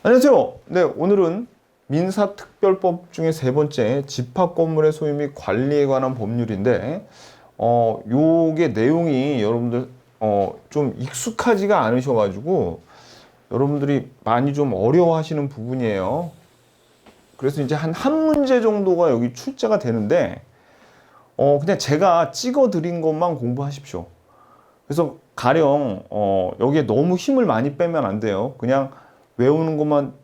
안녕하세요. 네, 오늘은 민사특별법 중에 세 번째 집합건물의 소유 및 관리에 관한 법률인데, 요게 내용이 여러분들, 좀 익숙하지가 않으셔가지고, 여러분들이 많이 좀 어려워하시는 부분이에요. 그래서 이제 한 문제 정도가 여기 출제가 되는데, 그냥 제가 찍어 드린 것만 공부하십시오. 그래서 가령, 여기에 너무 힘을 많이 빼면 안 돼요. 그냥 외우는 것만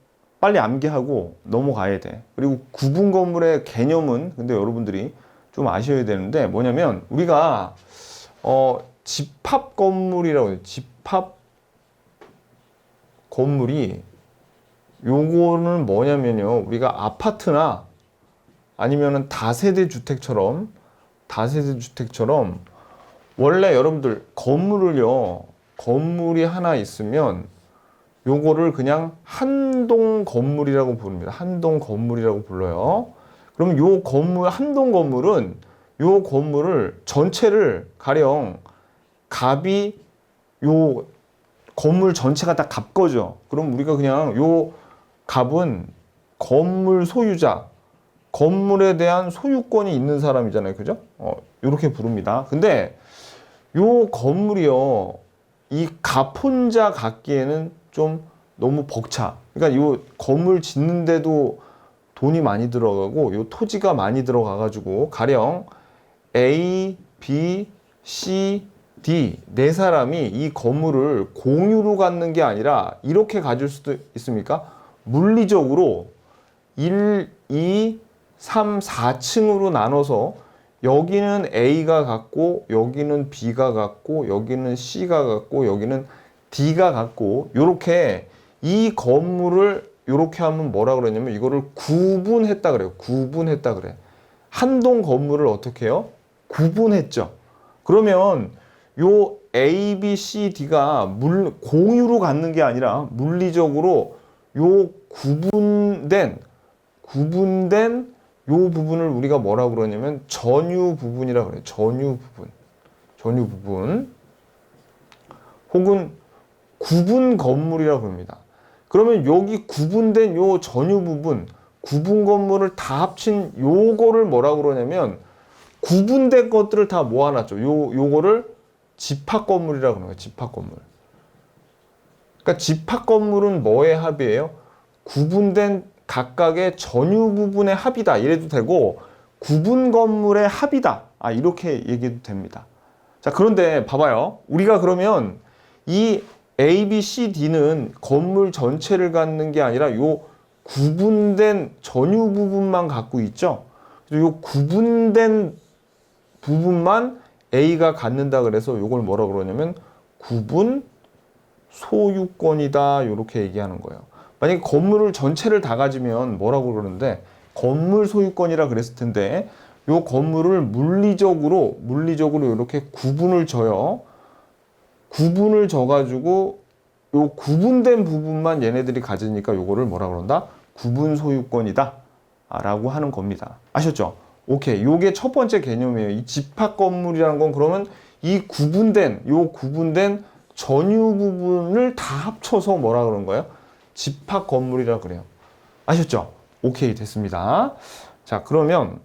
빨리 암기하고 넘어가야 돼. 그리고 구분 건물의 개념은 근데 여러분들이 좀 아셔야 되는데 뭐냐면 우리가 집합 건물이라고 해요. 집합 건물이 요거는 뭐냐면요. 우리가 아파트나 아니면은 다세대 주택처럼 원래 여러분들 건물이 하나 있으면 요거를 그냥 한동 건물이라고 부릅니다. 한동 건물이라고 불러요. 그러면 요 건물, 한동 건물은 요 건물을 전체를 가령 값이 요 건물 전체가 다 값 거죠. 그럼 우리가 그냥 요 값은 건물 소유자, 건물에 대한 소유권이 있는 사람이잖아요. 그죠? 요렇게 부릅니다. 근데 요 건물이요, 이 값 혼자 갖기에는 좀 너무 벅차. 그러니까 요 건물 짓는데도 돈이 많이 들어가고 요 토지가 많이 들어가가지고 가령 A, B, C, D 네 사람이 이 건물을 공유로 갖는 게 아니라 이렇게 가질 수도 있습니까? 물리적으로 1, 2, 3, 4층으로 나눠서 여기는 A가 갖고 여기는 B가 갖고 여기는 C가 갖고 여기는 D가 갖고 요렇게 이 건물을 요렇게 하면 뭐라 그러냐면 이거를 구분했다 그래요. 구분했다 그래. 한 동 건물을 어떻게 해요? 구분했죠. 그러면 요 A, B, C, D가 공유로 갖는 게 아니라 물리적으로 요 구분된 요 부분을 우리가 뭐라 그러냐면 전유 부분이라고 그래요. 전유 부분. 혹은 구분 건물이라고 합니다. 그러면 여기 구분된 요 전유 부분, 구분 건물을 다 합친 요거를 뭐라 그러냐면 구분된 것들을 다 모아놨죠. 요거를 집합 건물이라고 하는 거예요. 집합 건물. 그러니까 집합 건물은 뭐의 합이에요? 구분된 각각의 전유 부분의 합이다. 이래도 되고 구분 건물의 합이다. 이렇게 얘기해도 됩니다. 자, 그런데 봐봐요. 우리가 그러면 이 A, B, C, D는 건물 전체를 갖는 게 아니라 요 구분된 전유 부분만 갖고 있죠. 그래서 요 구분된 부분만 A가 갖는다 그래서 요걸 뭐라 그러냐면 구분 소유권이다. 요렇게 얘기하는 거예요. 만약에 건물을 전체를 다 가지면 뭐라고 그러는데 건물 소유권이라 그랬을 텐데 요 건물을 물리적으로 이렇게 구분을 줘요. 구분을 줘가지고 요 구분된 부분만 얘네들이 가지니까 요거를 뭐라 그런다? 구분 소유권이다 라고 하는 겁니다. 아셨죠? 오케이. 요게 첫 번째 개념이에요. 이 집합 건물이라는 건 그러면 이 구분된 전유 부분을 다 합쳐서 뭐라 그런 거예요? 집합 건물이라 그래요. 아셨죠? 오케이, 됐습니다. 자, 그러면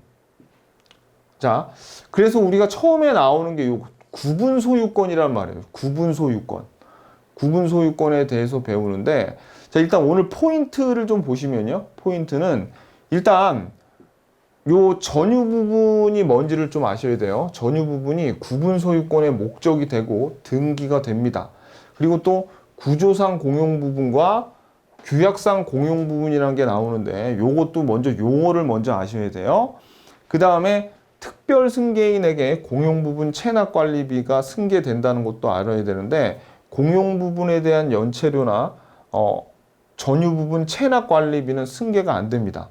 그래서 우리가 처음에 나오는 게 요 구분 소유권이란 말이에요. 구분 소유권. 구분 소유권에 대해서 배우는데, 자, 일단 오늘 포인트를 좀 보시면요. 포인트는 일단 요 전유 부분이 뭔지를 좀 아셔야 돼요. 전유 부분이 구분 소유권의 목적이 되고 등기가 됩니다. 그리고 또 구조상 공용 부분과 규약상 공용 부분이라는 게 나오는데 요것도 먼저 용어를 먼저 아셔야 돼요. 그 다음에 특별 승계인에게 공용 부분 체납 관리비가 승계된다는 것도 알아야 되는데 공용 부분에 대한 연체료나 전유 부분 체납 관리비는 승계가 안 됩니다.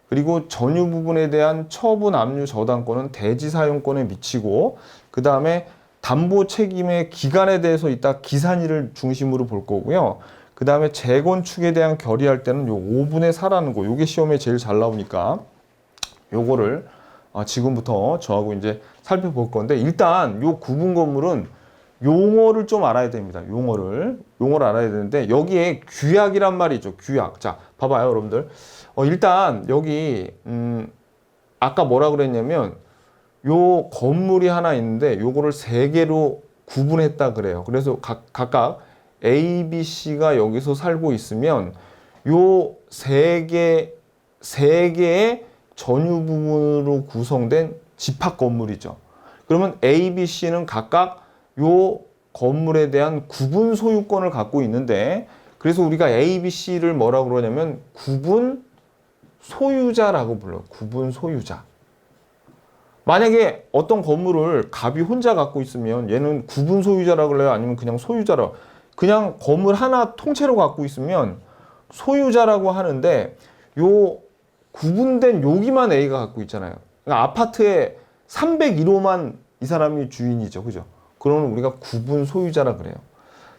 그리고 전유 부분에 대한 처분 압류 저당권은 대지 사용권에 미치고 그 다음에 담보 책임의 기간에 대해서 이따 기산일을 중심으로 볼 거고요. 그 다음에 재건축에 대한 결의할 때는 요 5분의 4라는 거, 요게 시험에 제일 잘 나오니까 요거를 지금부터 저하고 이제 살펴볼 건데 일단 요 구분 건물은 용어를 좀 알아야 됩니다. 용어를 알아야 되는데 여기에 규약이란 말이 있죠. 규약. 자, 봐봐요, 여러분들. 일단 여기 아까 뭐라 그랬냐면 요 건물이 하나 있는데 요거를 세 개로 구분했다 그래요. 그래서 각각 A, B, C가 여기서 살고 있으면 요 세 개의 전유 부분으로 구성된 집합 건물이죠. 그러면 A, B, C는 각각 요 건물에 대한 구분 소유권을 갖고 있는데 그래서 우리가 A, B, C를 뭐라고 그러냐면 구분 소유자라고 불러요. 구분 소유자. 만약에 어떤 건물을 갑이 혼자 갖고 있으면 얘는 구분 소유자라고 그래요? 아니면 그냥 소유자라고? 그냥 건물 하나 통째로 갖고 있으면 소유자라고 하는데 요 구분된 여기만 A가 갖고 있잖아요. 그러니까 아파트에 301호만 이 사람이 주인이죠. 그죠? 그러면 우리가 구분 소유자라 그래요.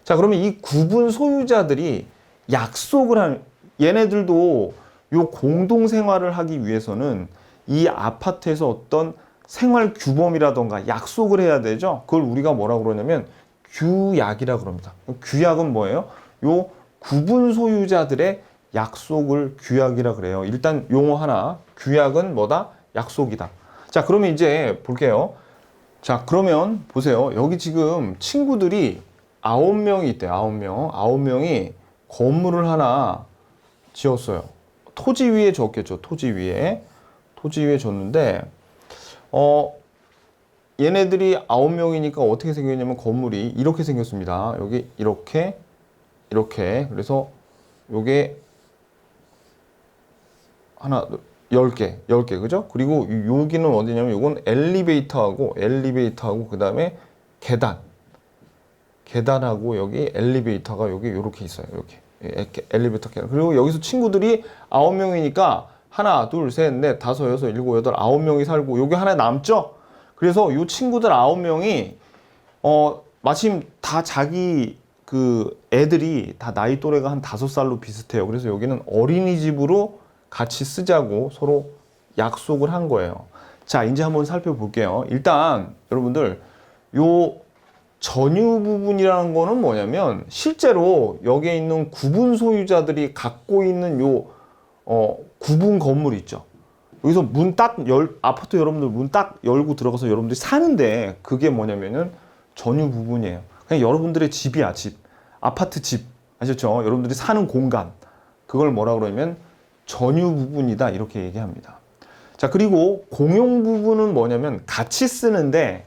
자, 그러면 이 구분 소유자들이 약속을 하는, 얘네들도 요 공동 생활을 하기 위해서는 이 아파트에서 어떤 생활 규범이라던가 약속을 해야 되죠. 그걸 우리가 뭐라고 그러냐면 규약이라고 그럽니다. 규약은 뭐예요? 요 구분 소유자들의 약속을 규약이라 그래요. 일단 용어 하나. 규약은 뭐다? 약속이다. 자, 그러면 이제 볼게요. 자, 그러면 보세요. 여기 지금 친구들이 9명이 있대요. 9명. 9명이 건물을 하나 지었어요. 토지 위에 졌겠죠. 토지 위에. 토지 위에 졌는데 얘네들이 9명이니까 어떻게 생겼냐면 건물이 이렇게 생겼습니다. 여기 이렇게 그래서 요게 하나 10개 그죠? 그리고 여기는 어디냐면 요건 엘리베이터하고 그다음에 계단하고 여기 엘리베이터가 여기 요렇게 있어요. 이렇게 엘리베이터 계단. 그리고 여기서 친구들이 9명이니까 하나, 둘, 셋, 넷, 다섯, 여섯, 일곱, 여덟, 9명이 살고 여기 하나 남죠? 그래서 요 친구들 9명이 마침 다 자기 그 애들이 다 나이 또래가 한 5살로 비슷해요. 그래서 여기는 어린이집으로 같이 쓰자고 서로 약속을 한 거예요. 자, 이제 한번 살펴볼게요. 일단 여러분들 요 전유 부분이라는 거는 뭐냐면 실제로 여기에 있는 구분 소유자들이 갖고 있는 요 구분 건물 있죠. 여기서 아파트 여러분들 문 딱 열고 들어가서 여러분들이 사는데 그게 뭐냐면은 전유 부분이에요. 그냥 여러분들의 집이야, 집. 아파트 집. 아셨죠? 여러분들이 사는 공간. 그걸 뭐라 그러냐면 전유 부분이다. 이렇게 얘기합니다. 자, 그리고 공용 부분은 뭐냐면 같이 쓰는데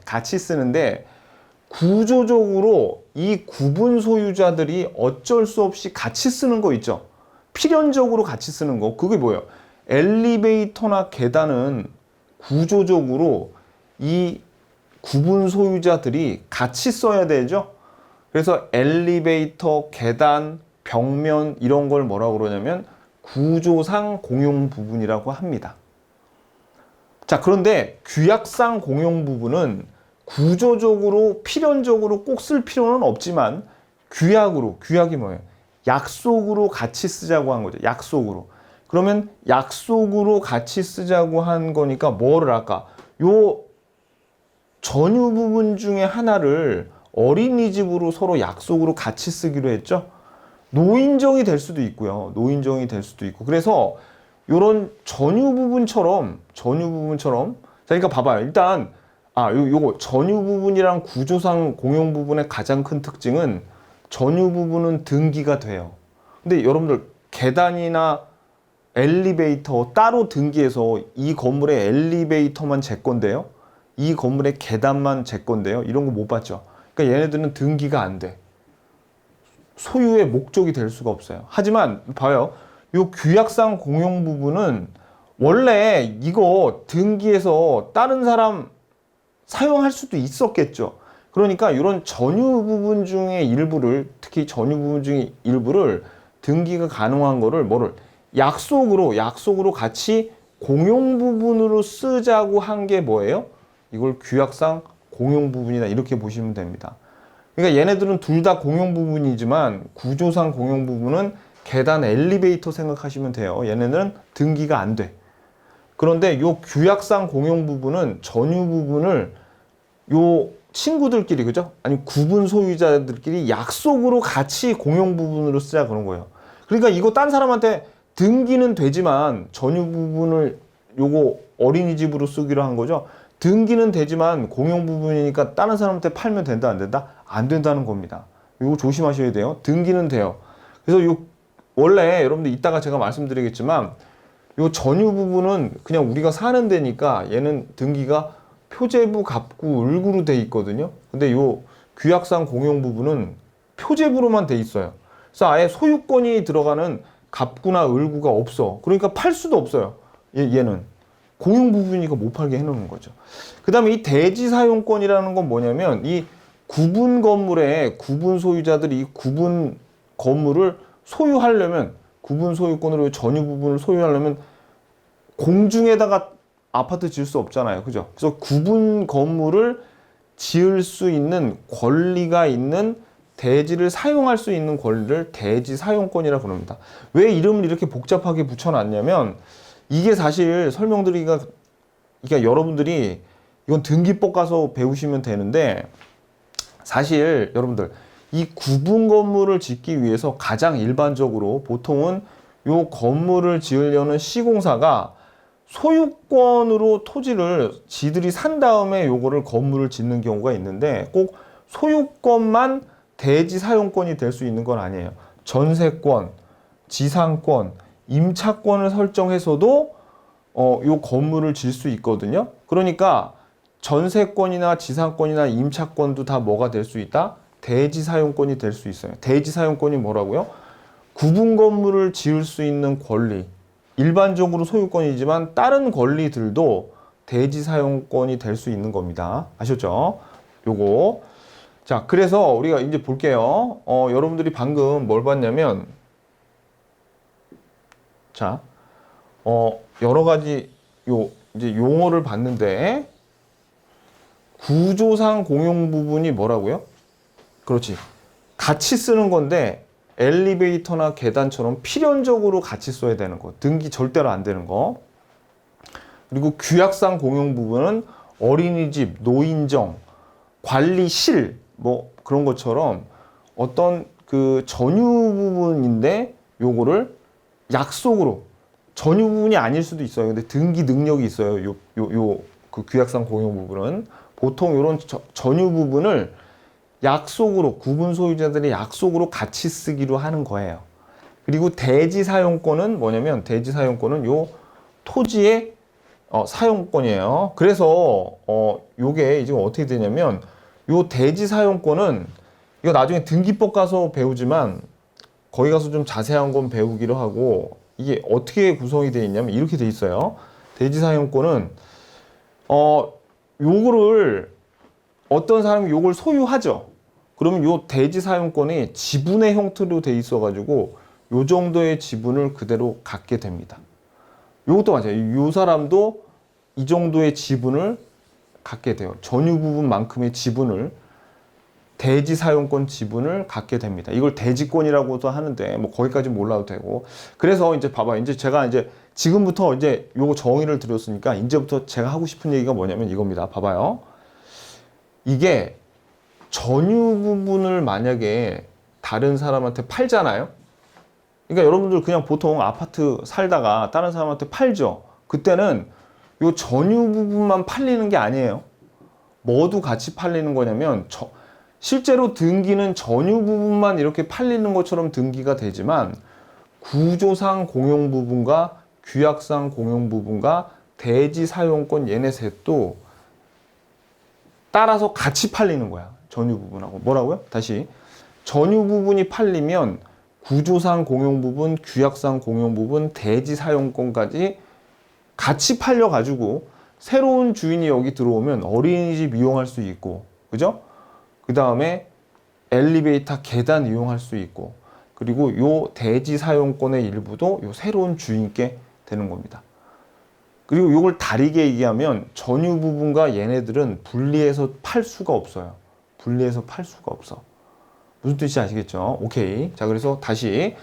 구조적으로 이 구분 소유자들이 어쩔 수 없이 같이 쓰는 거 있죠. 필연적으로 같이 쓰는 거. 그게 뭐예요? 엘리베이터나 계단은 구조적으로 이 구분 소유자들이 같이 써야 되죠. 그래서 엘리베이터, 계단, 벽면 이런 걸 뭐라고 그러냐면 구조상 공용 부분이라고 합니다. 자, 그런데 규약상 공용 부분은 구조적으로 필연적으로 꼭 쓸 필요는 없지만 규약이 뭐예요? 약속으로 같이 쓰자고 한 거죠. 약속으로. 그러면 약속으로 같이 쓰자고 한 거니까 뭐를 할까? 요 전유 부분 중에 하나를 어린이집으로 서로 약속으로 같이 쓰기로 했죠. 노인정이 될 수도 있고요. 그래서 요런 전유 부분처럼 자, 그러니까 봐봐요. 일단 요거 전유 부분이랑 구조상 공용 부분의 가장 큰 특징은 전유 부분은 등기가 돼요. 근데 여러분들 계단이나 엘리베이터 따로 등기해서 이 건물의 엘리베이터만 제 건데요. 이 건물의 계단만 제 건데요. 이런 거 못 봤죠. 그러니까 얘네들은 등기가 안 돼. 소유의 목적이 될 수가 없어요. 하지만 봐요. 요 규약상 공용 부분은 원래 이거 등기해서 다른 사람 사용할 수도 있었겠죠. 그러니까 이런 전유 부분 중에 일부를, 특히 전유 부분 중에 일부를 등기가 가능한 거를 뭐를 약속으로 같이 공용 부분으로 쓰자고 한 게 뭐예요? 이걸 규약상 공용 부분이다 이렇게 보시면 됩니다. 그러니까 얘네들은 둘 다 공용 부분이지만 구조상 공용 부분은 계단, 엘리베이터 생각하시면 돼요. 얘네는 등기가 안 돼. 그런데 요 규약상 공용 부분은 전유 부분을 친구들끼리, 그죠? 아니 구분 소유자들끼리 약속으로 같이 공용 부분으로 쓰자 그런 거예요. 그러니까 이거 딴 사람한테 등기는 되지만 전유 부분을 요거 어린이집으로 쓰기로 한 거죠. 등기는 되지만 공용 부분이니까 다른 사람한테 팔면 된다 안 된다? 안 된다는 겁니다. 이거 조심하셔야 돼요. 등기는 돼요. 그래서 요 원래 여러분들 이따가 제가 말씀드리겠지만 요 전유 부분은 그냥 우리가 사는 데니까 얘는 등기가 표제부, 갑구, 을구로 돼 있거든요. 근데 요 규약상 공용 부분은 표제부로만 돼 있어요. 그래서 아예 소유권이 들어가는 갑구나 을구가 없어. 그러니까 팔 수도 없어요. 얘는 공용 부분이니까 못 팔게 해놓는 거죠. 그 다음에 이 대지 사용권이라는 건 뭐냐면 이 구분 건물의 구분 소유자들이 이 구분 건물을 소유하려면 구분 소유권으로 전유 부분을 소유하려면 공중에다가 아파트 지을 수 없잖아요. 그죠? 그래서 구분 건물을 지을 수 있는 권리가 있는 대지를 사용할 수 있는 권리를 대지 사용권이라고 부릅니다. 왜 이름을 이렇게 복잡하게 붙여놨냐면 이게 사실 설명드리기가 그러니까 여러분들이 이건 등기법 가서 배우시면 되는데 사실 여러분들 이 구분 건물을 짓기 위해서 가장 일반적으로 보통은 요 건물을 지으려는 시공사가 소유권으로 토지를 지들이 산 다음에 요거를 건물을 짓는 경우가 있는데 꼭 소유권만 대지 사용권이 될 수 있는 건 아니에요. 전세권, 지상권, 임차권을 설정해서도 요 건물을 질 수 있거든요. 그러니까 전세권이나 지상권이나 임차권도 다 뭐가 될 수 있다? 대지 사용권이 될 수 있어요. 대지 사용권이 뭐라고요? 구분 건물을 지을 수 있는 권리. 일반적으로 소유권이지만 다른 권리들도 대지 사용권이 될 수 있는 겁니다. 아셨죠? 요거. 자, 그래서 우리가 이제 볼게요. 여러분들이 방금 뭘 봤냐면, 자, 여러 가지 이제 용어를 봤는데, 구조상 공용 부분이 뭐라고요? 그렇지. 같이 쓰는 건데, 엘리베이터나 계단처럼 필연적으로 같이 써야 되는 거. 등기 절대로 안 되는 거. 그리고 규약상 공용 부분은 어린이집, 노인정, 관리실, 뭐 그런 것처럼 어떤 그 전유 부분인데 요거를 약속으로 전유 부분이 아닐 수도 있어요. 근데 등기 능력이 있어요. 그 규약상 공용 부분은 보통 요런 전유 부분을 약속으로 구분 소유자들의 약속으로 같이 쓰기로 하는 거예요. 그리고 대지 사용권은 뭐냐면 대지 사용권은 요 토지의 사용권이에요. 그래서 요게 지금 어떻게 되냐면 요 대지 사용권은 이거 나중에 등기법 가서 배우지만 거기 가서 좀 자세한 건 배우기로 하고 이게 어떻게 구성이 되어 있냐면 이렇게 되어 있어요. 대지 사용권은 요거를 어떤 사람이 요걸 소유하죠. 그러면 요 대지 사용권이 지분의 형태로 돼 있어 가지고 요 정도의 지분을 그대로 갖게 됩니다. 요것도 맞아요. 요 사람도 이 정도의 지분을 갖게 돼요. 전유 부분만큼의 지분을 대지 사용권 지분을 갖게 됩니다. 이걸 대지권이라고도 하는데 뭐 거기까지 몰라도 되고. 그래서 이제 봐봐. 이제 제가 이제 지금부터 이제 요거 정의를 드렸으니까 이제부터 제가 하고 싶은 얘기가 뭐냐면 이겁니다. 봐봐요. 이게 전유 부분을 만약에 다른 사람한테 팔잖아요. 그러니까 여러분들 그냥 보통 아파트 살다가 다른 사람한테 팔죠. 그때는 요 전유 부분만 팔리는 게 아니에요. 뭐도 같이 팔리는 거냐면 실제로 등기는 전유 부분만 이렇게 팔리는 것처럼 등기가 되지만 구조상 공용 부분과 규약상 공용 부분과 대지 사용권 얘네 셋도 따라서 같이 팔리는 거야. 전유 부분하고. 뭐라고요? 다시. 전유 부분이 팔리면 구조상 공용 부분, 규약상 공용 부분, 대지 사용권까지 같이 팔려가지고 새로운 주인이 여기 들어오면 어린이집 이용할 수 있고, 그죠? 그 다음에 엘리베이터 계단 이용할 수 있고, 그리고 요 대지 사용권의 일부도 요 새로운 주인께 되는 겁니다. 그리고 요걸 다르게 얘기하면 전유 부분과 얘네들은 분리해서 팔 수가 없어요. 분리해서 팔 수가 없어. 무슨 뜻인지 아시겠죠? 오케이. 자, 그래서 다시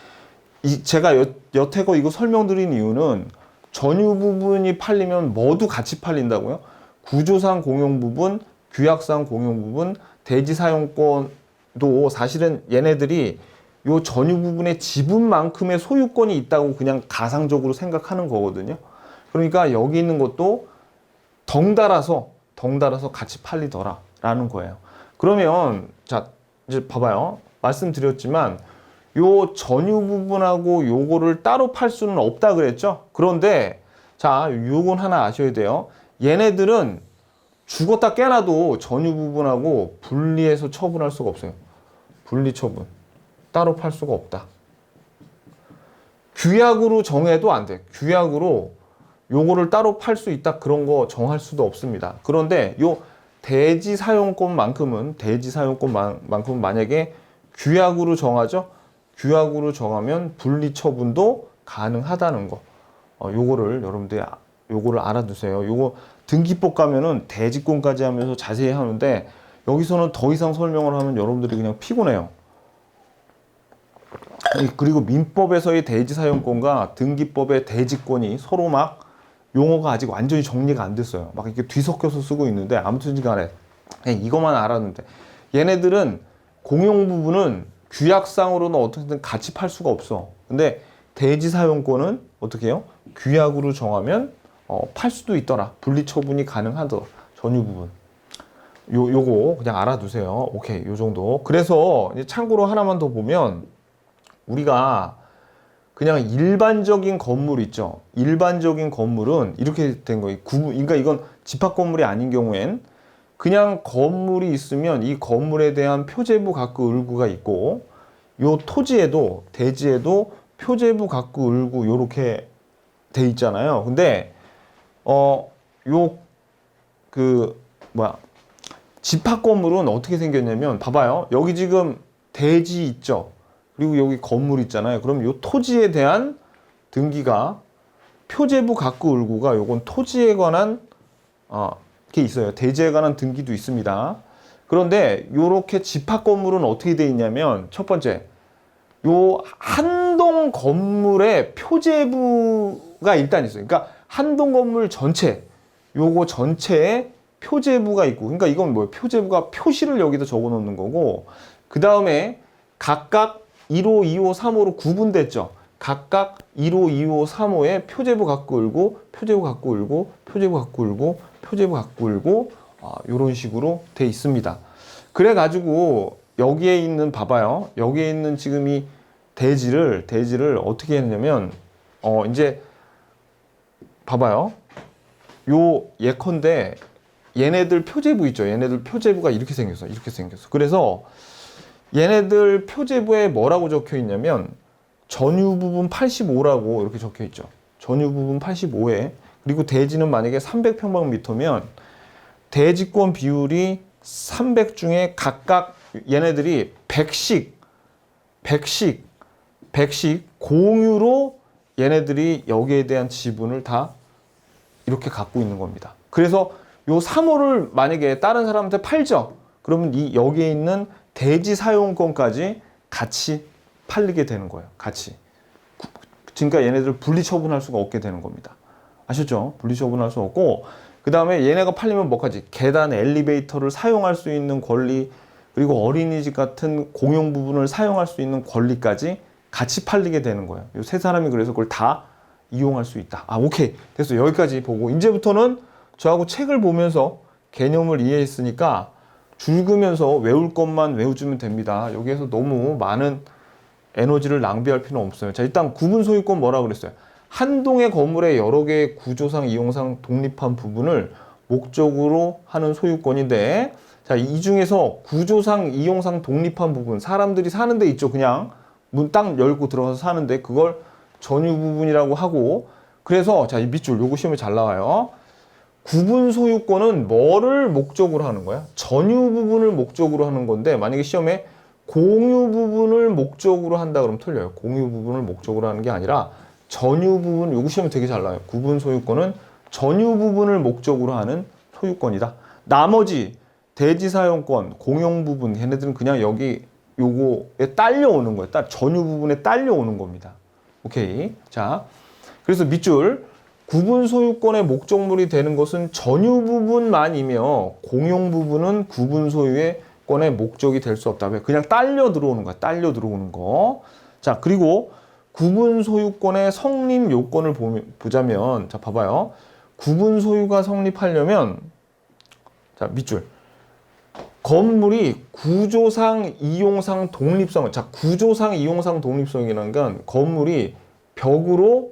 제가 여태껏 이거 설명드린 이유는 전유 부분이 팔리면 뭐도 같이 팔린다고요? 구조상 공용 부분, 규약상 공용 부분, 대지 사용권도 사실은 얘네들이 요 전유 부분의 지분만큼의 소유권이 있다고 그냥 가상적으로 생각하는 거거든요. 그러니까 여기 있는 것도 덩달아서 같이 팔리더라 라는 거예요. 그러면 자 이제 봐봐요. 말씀드렸지만 요 전유 부분하고 요거를 따로 팔 수는 없다 그랬죠. 그런데 자 요건 하나 아셔야 돼요. 얘네들은 죽었다 깨나도 전유 부분하고 분리해서 처분할 수가 없어요. 분리 처분 따로 팔 수가 없다. 규약으로 정해도 안 돼. 규약으로 요거를 따로 팔 수 있다 그런 거 정할 수도 없습니다. 그런데 요 대지 사용권만큼은 만약에 규약으로 정하죠. 규약으로 정하면 분리 처분도 가능하다는 거. 요거를 여러분들 요거를 알아두세요. 요거 등기법 가면은 대지권까지 하면서 자세히 하는데 여기서는 더 이상 설명을 하면 여러분들이 그냥 피곤해요. 그리고 민법에서의 대지 사용권과 등기법의 대지권이 서로 막 용어가 아직 완전히 정리가 안 됐어요. 막 이렇게 뒤섞여서 쓰고 있는데 아무튼 간에 그냥 이것만 알았는데 얘네들은 공용 부분은 규약상으로는 어떻게든 같이 팔 수가 없어. 근데 대지 사용권은 어떻게 해요? 규약으로 정하면 팔 수도 있더라. 분리 처분이 가능하더라. 전유 부분. 요거 그냥 알아두세요. 오케이, 요 정도. 그래서 이제 참고로 하나만 더 보면 우리가 그냥 일반적인 건물 있죠. 일반적인 건물은 이렇게 된 거예요. 그러니까 이건 집합 건물이 아닌 경우엔 그냥 건물이 있으면 이 건물에 대한 표제부 각구 을구가 있고 요 토지에도 대지에도 표제부 각구 을구 요렇게 돼 있잖아요. 근데 집합 건물은 어떻게 생겼냐면 봐봐요. 여기 지금 대지 있죠. 그리고 여기 건물 있잖아요. 그럼 요 토지에 대한 등기가 표제부 각구 을구가 요건 토지에 관한 게 있어요. 대지에 관한 등기도 있습니다. 그런데 요렇게 집합 건물은 어떻게 돼 있냐면 첫 번째 요 한동 건물의 표제부가 일단 있어요. 그러니까 한동 건물 전체 요거 전체에 표제부가 있고 그러니까 이건 뭐예요? 표제부가 표시를 여기다 적어 놓는 거고 그 다음에 각각 1호, 2호, 3호로 구분됐죠. 각각 1호, 2호, 3호에 표제부 갖고 울고, 표제부 갖고 울고, 표제부 갖고 울고, 표제부 갖고 울고, 이런 식으로 돼 있습니다. 그래가지고 여기에 있는 봐봐요. 여기에 있는 지금 이 대지를 어떻게 했냐면 이제 봐봐요. 요 예컨대 얘네들 표제부 있죠. 얘네들 표제부가 이렇게 생겼어. 그래서 얘네들 표제부에 뭐라고 적혀 있냐면 전유 부분 85라고 이렇게 적혀 있죠. 전유 부분 85에 그리고 대지는 만약에 300평방미터면 대지권 비율이 300 중에 각각 얘네들이 100씩 공유로 얘네들이 여기에 대한 지분을 다 이렇게 갖고 있는 겁니다. 그래서 요 3호를 만약에 다른 사람한테 팔죠. 그러면 이 여기에 있는 대지 사용권까지 같이 팔리게 되는 거예요. 같이. 그러니까 얘네들 분리 처분할 수가 없게 되는 겁니다. 아셨죠? 분리 처분할 수 없고 그 다음에 얘네가 팔리면 뭐까지? 계단, 엘리베이터를 사용할 수 있는 권리 그리고 어린이집 같은 공용 부분을 사용할 수 있는 권리까지 같이 팔리게 되는 거예요. 이 세 사람이 그래서 그걸 다 이용할 수 있다. 오케이. 됐어. 여기까지 보고 이제부터는 저하고 책을 보면서 개념을 이해했으니까 줄그면서 외울 것만 외워주면 됩니다. 여기에서 너무 많은 에너지를 낭비할 필요는 없어요. 자, 일단 구분 소유권 뭐라 그랬어요? 한 동의 건물의 여러 개의 구조상, 이용상 독립한 부분을 목적으로 하는 소유권인데, 자, 이 중에서 구조상, 이용상 독립한 부분, 사람들이 사는 데 있죠. 그냥 문 딱 열고 들어가서 사는데 그걸 전유 부분이라고 하고, 그래서 자, 이 밑줄 요거 시험에 잘 나와요. 구분 소유권은 뭐를 목적으로 하는 거야? 전유 부분을 목적으로 하는 건데 만약에 시험에 공유 부분을 목적으로 한다 그러면 틀려요. 공유 부분을 목적으로 하는 게 아니라 전유 부분, 요거 시험에 되게 잘 나와요. 구분 소유권은 전유 부분을 목적으로 하는 소유권이다. 나머지 대지 사용권, 공용 부분 얘네들은 그냥 여기 요거에 딸려오는 거예요. 전유 부분에 딸려오는 겁니다. 오케이. 자, 그래서 밑줄 구분 소유권의 목적물이 되는 것은 전유 부분만이며 공용 부분은 구분 소유의 권의 목적이 될 수 없다. 왜? 그냥 딸려 들어오는 거야. 딸려 들어오는 거. 자, 그리고 구분 소유권의 성립 요건을 보자면, 자, 봐봐요. 구분 소유가 성립하려면, 자, 밑줄. 건물이 구조상, 이용상, 독립성. 자, 구조상, 이용상, 독립성이라는 건 건물이 벽으로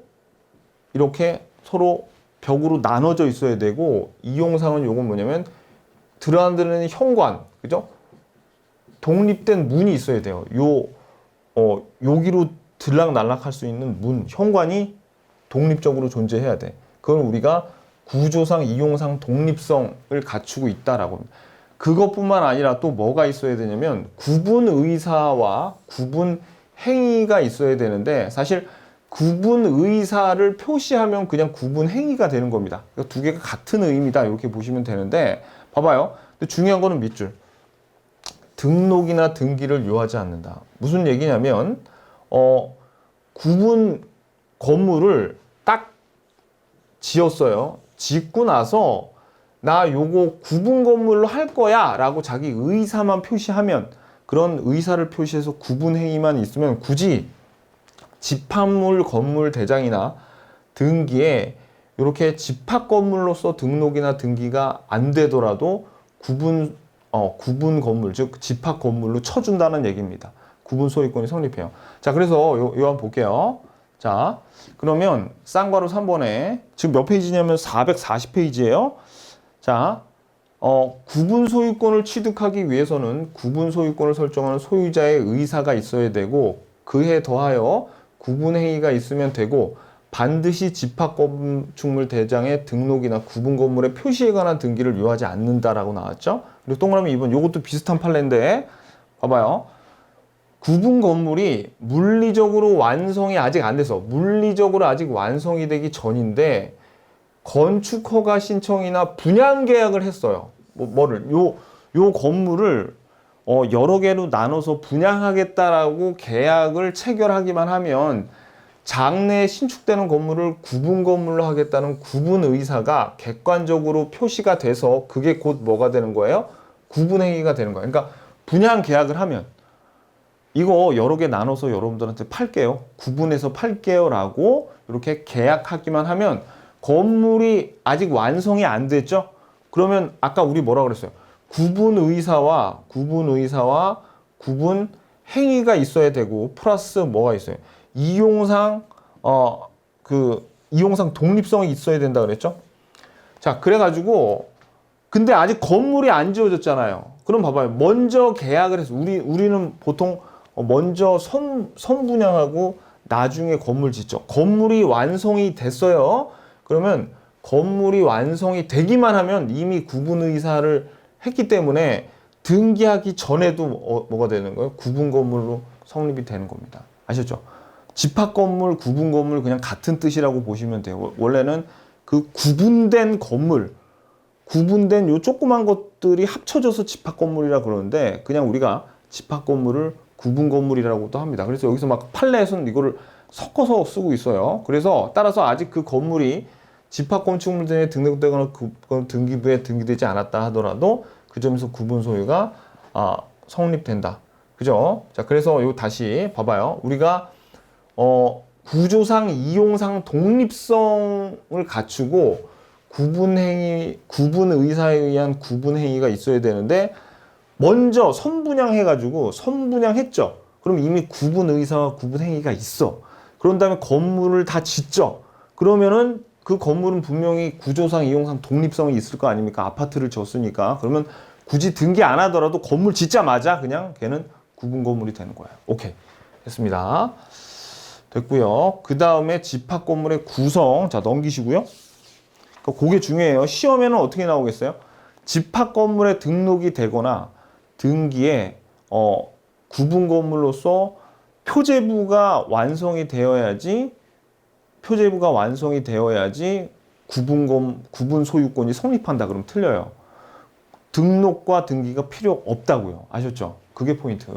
이렇게 서로 벽으로 나눠져 있어야 되고, 이용상은 요건 뭐냐면 들어가는 현관, 그죠? 독립된 문이 있어야 돼요. 여기로 들락날락할 수 있는 문, 현관이 독립적으로 존재해야 돼. 그건 우리가 구조상, 이용상 독립성을 갖추고 있다라고 합니다. 그것뿐만 아니라 또 뭐가 있어야 되냐면 구분 의사와 구분 행위가 있어야 되는데, 사실 구분 의사를 표시하면 그냥 구분 행위가 되는 겁니다. 그러니까 두 개가 같은 의미다 이렇게 보시면 되는데, 봐봐요. 근데 중요한 거는 밑줄. 등록이나 등기를 요하지 않는다. 무슨 얘기냐면 구분 건물을 딱 지었어요. 짓고 나서 나 요거 구분 건물로 할 거야 라고 자기 의사만 표시하면, 그런 의사를 표시해서 구분 행위만 있으면 굳이 집합물 건물 대장이나 등기에 이렇게 집합 건물로서 등록이나 등기가 안 되더라도 구분 건물, 즉 집합 건물로 쳐준다는 얘기입니다. 구분 소유권이 성립해요. 자, 그래서 요 한번 볼게요. 자, 그러면 쌍괄호 3번에 지금 몇 페이지냐면 440페이지예요. 자, 구분 소유권을 취득하기 위해서는 구분 소유권을 설정하는 소유자의 의사가 있어야 되고, 그에 더하여 구분 행위가 있으면 되고, 반드시 집합 건축물 대장의 등록이나 구분 건물의 표시에 관한 등기를 요하지 않는다라고 나왔죠. 그리고 동그라미 2번, 요것도 비슷한 판례인데 봐봐요. 구분 건물이 물리적으로 완성이 아직 안 돼서, 물리적으로 아직 완성이 되기 전인데 건축 허가 신청이나 분양 계약을 했어요. 요 건물을 여러 개로 나눠서 분양하겠다라고 계약을 체결하기만 하면 장래에 신축되는 건물을 구분 건물로 하겠다는 구분 의사가 객관적으로 표시가 돼서 그게 곧 뭐가 되는 거예요? 구분 행위가 되는 거예요. 그러니까 분양 계약을 하면 이거 여러 개 나눠서 여러분들한테 팔게요. 구분해서 팔게요 라고 이렇게 계약하기만 하면, 건물이 아직 완성이 안 됐죠? 그러면 아까 우리 뭐라 그랬어요? 구분 의사와 구분 행위가 있어야 되고, 플러스 뭐가 있어요? 이용상 이용상 독립성이 있어야 된다 그랬죠? 자, 그래가지고 근데 아직 건물이 안 지어졌잖아요. 그럼 봐봐요. 먼저 계약을 해서 우리는 보통 먼저 선분양하고 나중에 건물 짓죠. 건물이 완성이 됐어요. 그러면 건물이 완성이 되기만 하면 이미 구분 의사를 했기 때문에 등기하기 전에도 뭐가 되는 거예요? 구분 건물로 성립이 되는 겁니다. 아셨죠? 집합 건물, 구분 건물 그냥 같은 뜻이라고 보시면 돼요. 원래는 그 구분된 건물, 구분된 요 조그만 것들이 합쳐져서 집합 건물이라 그러는데, 그냥 우리가 집합 건물을 구분 건물이라고도 합니다. 그래서 여기서 막 판례에서는 이거를 섞어서 쓰고 있어요. 그래서 따라서 아직 그 건물이 집합 건축물등에 등록되거나 등기부에 등기되지 않았다 하더라도 그 점에서 구분 소유가 성립된다. 그죠? 자, 그래서 요 다시 봐봐요. 우리가 구조상, 이용상 독립성을 갖추고 구분 의사에 의한 구분 행위가 있어야 되는데, 먼저 선분양해가지고 선분양했죠. 그럼 이미 구분 의사와 구분 행위가 있어. 그런 다음에 건물을 다 짓죠. 그러면은 그 건물은 분명히 구조상, 이용상 독립성이 있을 거 아닙니까? 아파트를 졌으니까. 그러면 굳이 등기 안 하더라도 건물 짓자마자 그냥 걔는 구분 건물이 되는 거예요. 오케이. 됐습니다. 됐고요. 그 다음에 집합 건물의 구성. 자, 넘기시고요. 그게 중요해요. 시험에는 어떻게 나오겠어요? 집합 건물에 등록이 되거나 등기에 구분 건물로서 표제부가 완성이 되어야지 구분 소유권이 성립한다. 그러면 틀려요. 등록과 등기가 필요 없다고요. 아셨죠? 그게 포인트.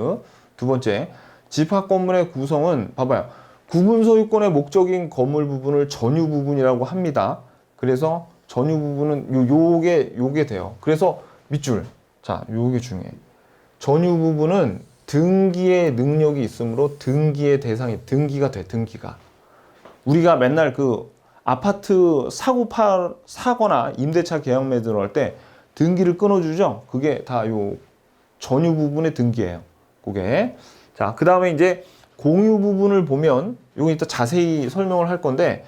두 번째, 집합 건물의 구성은 봐봐요. 구분 소유권의 목적인 건물 부분을 전유 부분이라고 합니다. 그래서 전유 부분은 요게 돼요. 그래서 밑줄. 자, 요게 중요해. 전유 부분은 등기의 능력이 있으므로 등기의 대상이 등기가 돼. 등기가. 우리가 맨날 그 아파트 사거나 임대차 계약 맺으러 할 때 등기를 끊어주죠. 그게 다 요 전유 부분의 등기예요. 그게. 자, 그 다음에 이제 공유 부분을 보면 요거 이따 자세히 설명을 할 건데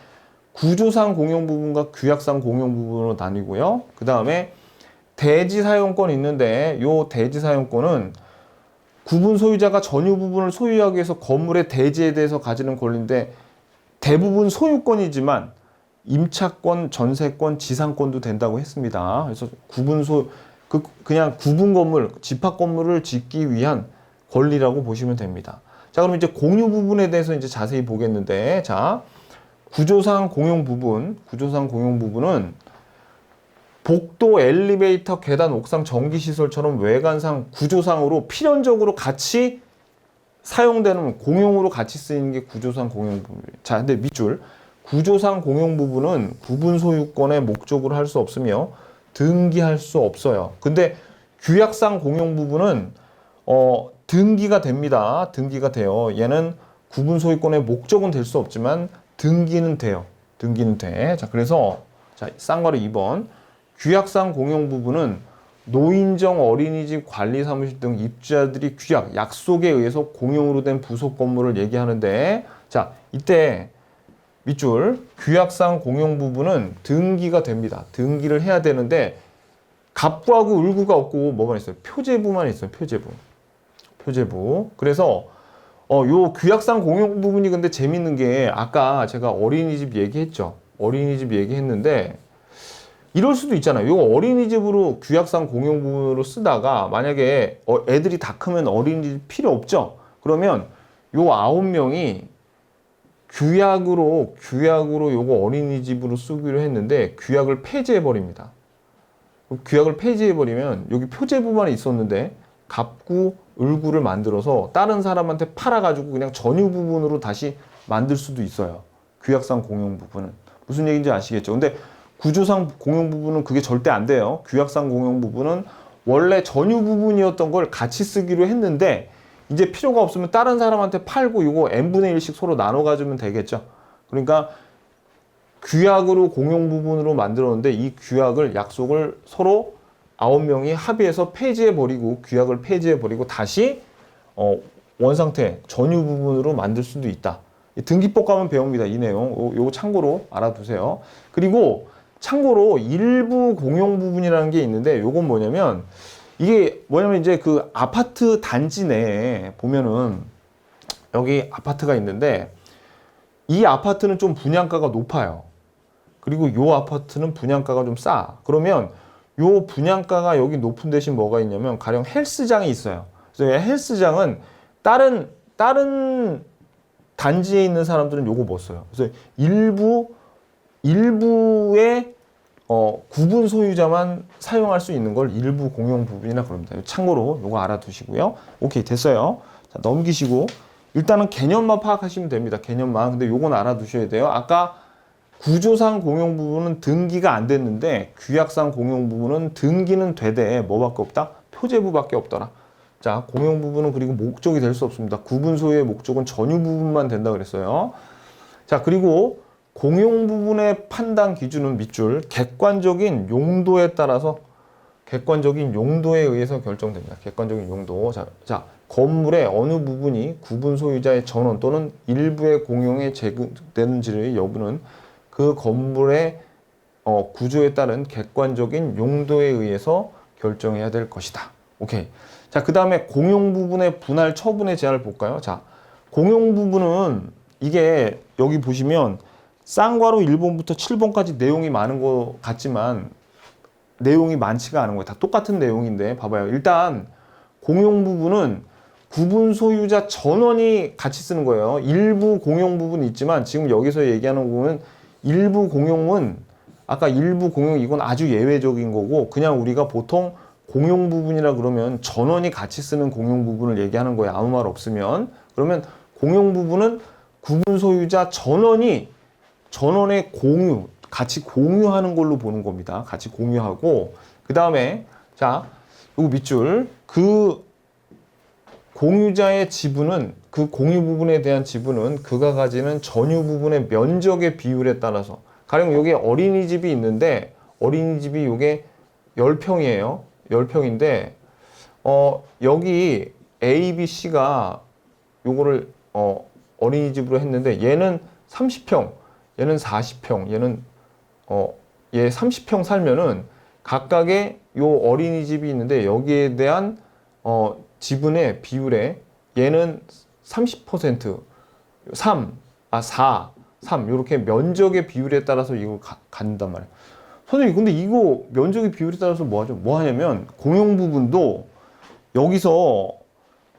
구조상 공용 부분과 규약상 공용 부분으로 나뉘고요. 그 다음에 대지 사용권 있는데 요 대지 사용권은 구분 소유자가 전유 부분을 소유하기 위해서 건물의 대지에 대해서 가지는 권리인데 대부분 소유권이지만 임차권, 전세권, 지상권도 된다고 했습니다. 그래서 그냥 구분 건물, 집합 건물을 짓기 위한 권리라고 보시면 됩니다. 자, 그럼 이제 공유 부분에 대해서 이제 자세히 보겠는데, 자, 구조상 공용 부분은 복도, 엘리베이터, 계단, 옥상, 전기시설처럼 외관상, 구조상으로 필연적으로 같이 사용되는 공용으로 같이 쓰이는 게 구조상 공용 부분이에요. 자, 근데 밑줄. 구조상 공용 부분은 구분 소유권의 목적으로 할 수 없으며 등기할 수 없어요. 근데 규약상 공용 부분은 등기가 됩니다. 등기가 돼요. 얘는 구분 소유권의 목적은 될 수 없지만 등기는 돼요. 등기는 돼. 자, 그래서 자, 쌍괄호 2번. 규약상 공용 부분은 노인정, 어린이집, 관리사무실 등 입주자들이 규약, 약속에 의해서 공용으로 된 부속 건물을 얘기하는데, 자, 이때 밑줄, 규약상 공용 부분은 등기가 됩니다. 등기를 해야 되는데 갑구하고 을구가 없고 뭐만 있어요? 표제부만 있어요. 표제부. 그래서 요 규약상 공용 부분이 근데 재밌는 게 아까 제가 어린이집 얘기했죠. 어린이집 얘기했는데 이럴 수도 있잖아요. 이거 어린이집으로 규약상 공용 부분으로 쓰다가 만약에 애들이 다 크면 어린이집 필요 없죠. 그러면 요 9명이 규약으로 요거 어린이집으로 쓰기로 했는데 규약을 폐지해 버립니다. 규약을 폐지해 버리면 여기 표제부만 있었는데 갑구, 을구를 만들어서 다른 사람한테 팔아 가지고 그냥 전유 부분으로 다시 만들 수도 있어요. 규약상 공용 부분은. 무슨 얘기인지 아시겠죠? 근데 구조상 공용 부분은 그게 절대 안 돼요. 규약상 공용 부분은 원래 전유 부분이었던 걸 같이 쓰기로 했는데 이제 필요가 없으면 다른 사람한테 팔고 이거 n분의 1씩 서로 나눠 가지면 되겠죠. 그러니까 규약으로 공용 부분으로 만들었는데 이 규약을 약속을 서로 9명이 합의해서 폐지해버리고 규약을 폐지해버리고 다시 원상태 전유 부분으로 만들 수도 있다. 등기법 가면 배웁니다. 이 내용. 요거 참고로 알아두세요. 그리고 참고로 일부 공용 부분이라는 게 있는데 요건 뭐냐면 이게 뭐냐면 이제 그 아파트 단지 내에 보면은 여기 아파트가 있는데 이 아파트는 좀 분양가가 높아요. 그리고 요 아파트는 분양가가 좀 싸. 그러면 요 분양가가 여기 높은 대신 뭐가 있냐면 가령 헬스장이 있어요. 그래서 헬스장은 다른 단지에 있는 사람들은 요거 못 써요. 그래서 일부의 구분 소유자만 사용할 수 있는 걸 일부 공용 부분이라 그럽니다. 참고로 요거 알아두시고요. 오케이, 됐어요. 자, 넘기시고 일단은 개념만 파악하시면 됩니다. 개념만. 근데 요건 알아두셔야 돼요. 아까 구조상 공용 부분은 등기가 안 됐는데 규약상 공용 부분은 등기는 되되 뭐밖에 없다? 표제부밖에 없더라. 자, 공용 부분은 그리고 목적이 될 수 없습니다. 구분 소유의 목적은 전유 부분만 된다 그랬어요. 자, 그리고 공용 부분의 판단 기준은 밑줄 객관적인 용도에 따라서 객관적인 용도에 의해서 결정됩니다. 객관적인 용도. 자, 건물의 어느 부분이 구분 소유자의 전원 또는 일부의 공용에 제공되는지의 여부는 그 건물의 구조에 따른 객관적인 용도에 의해서 결정해야 될 것이다. 오케이. 자, 그 다음에 공용 부분의 분할 처분의 제한을 볼까요? 자, 공용 부분은 이게 여기 보시면 쌍괄호 1번부터 7번까지 내용이 많은 것 같지만 내용이 많지가 않은 거예요. 다 똑같은 내용인데 봐봐요. 일단 공용 부분은 구분 소유자 전원이 같이 쓰는 거예요. 일부 공용 부분이 있지만 지금 여기서 얘기하는 부분은 일부 공용은 아까 일부 공용 이건 아주 예외적인 거고 그냥 우리가 보통 공용 부분이라 그러면 전원이 같이 쓰는 공용 부분을 얘기하는 거예요. 아무 말 없으면. 그러면 공용 부분은 구분 소유자 전원의 공유, 같이 공유하는 걸로 보는 겁니다. 같이 공유하고, 그 다음에, 자, 요 밑줄, 그 공유자의 지분은, 그 공유 부분에 대한 지분은 그가 가지는 전유 부분의 면적의 비율에 따라서, 가령 요게 어린이집이 있는데, 어린이집이 요게 10평이에요. 10평인데, 여기 A, B, C가 요거를, 어린이집으로 했는데, 얘는 30평, 얘는 40평, 얘 30평 살면은 각각의 요 어린이집이 있는데 여기에 대한 지분의 비율에 얘는 30%, 3 이렇게 면적의 비율에 따라서 이거 갖는단 말이에요. 선생님, 근데 이거 면적의 비율에 따라서 뭐 하죠? 뭐 하냐면 공용 부분도 여기서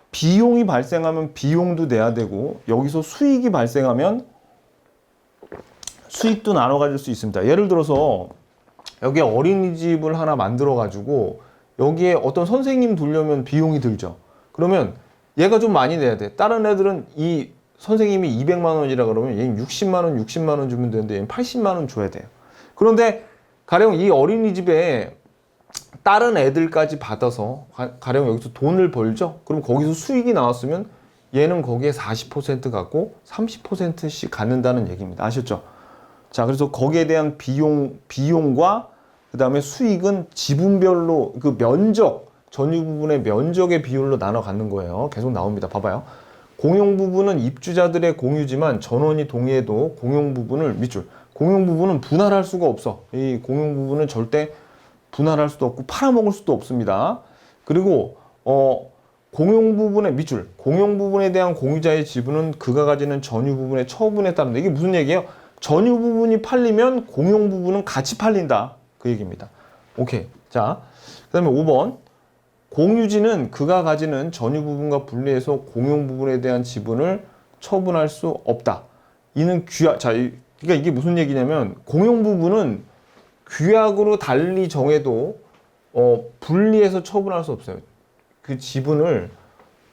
비용이 발생하면 비용도 내야 되고 여기서 수익이 발생하면 수익도 나눠 가질 수 있습니다. 예를 들어서 여기에 어린이집을 하나 만들어 가지고 여기에 어떤 선생님 두려면 비용이 들죠. 그러면 얘가 좀 많이 내야 돼. 다른 애들은 이 선생님이 200만 원이라 그러면 얘는 60만 원 주면 되는데 얘는 80만 원 줘야 돼요. 그런데 가령 이 어린이집에 다른 애들까지 받아서 가령 여기서 돈을 벌죠. 그럼 거기서 수익이 나왔으면 얘는 거기에 40% 갖고 30%씩 갖는다는 얘기입니다. 아셨죠? 자, 그래서 거기에 대한 비용과 그 다음에 수익은 지분별로 그 면적, 전유 부분의 면적의 비율로 나눠 갖는 거예요. 계속 나옵니다. 봐봐요. 공용 부분은 입주자들의 공유지만 전원이 동의해도 공용 부분을 밑줄. 공용 부분은 분할할 수가 없어. 이 공용 부분은 절대 분할할 수도 없고 팔아먹을 수도 없습니다. 그리고 공용 부분의 밑줄. 공용 부분에 대한 공유자의 지분은 그가 가지는 전유 부분의 처분에 따른다. 이게 무슨 얘기예요? 전유 부분이 팔리면 공용 부분은 같이 팔린다. 그 얘기입니다. 오케이. 자, 그 다음에 5번. 공유지는 그가 가지는 전유 부분과 분리해서 공용 부분에 대한 지분을 처분할 수 없다. 이는 규약, 자, 그러니까 이게 무슨 얘기냐면 공용 부분은 규약으로 달리 정해도 분리해서 처분할 수 없어요. 그 지분을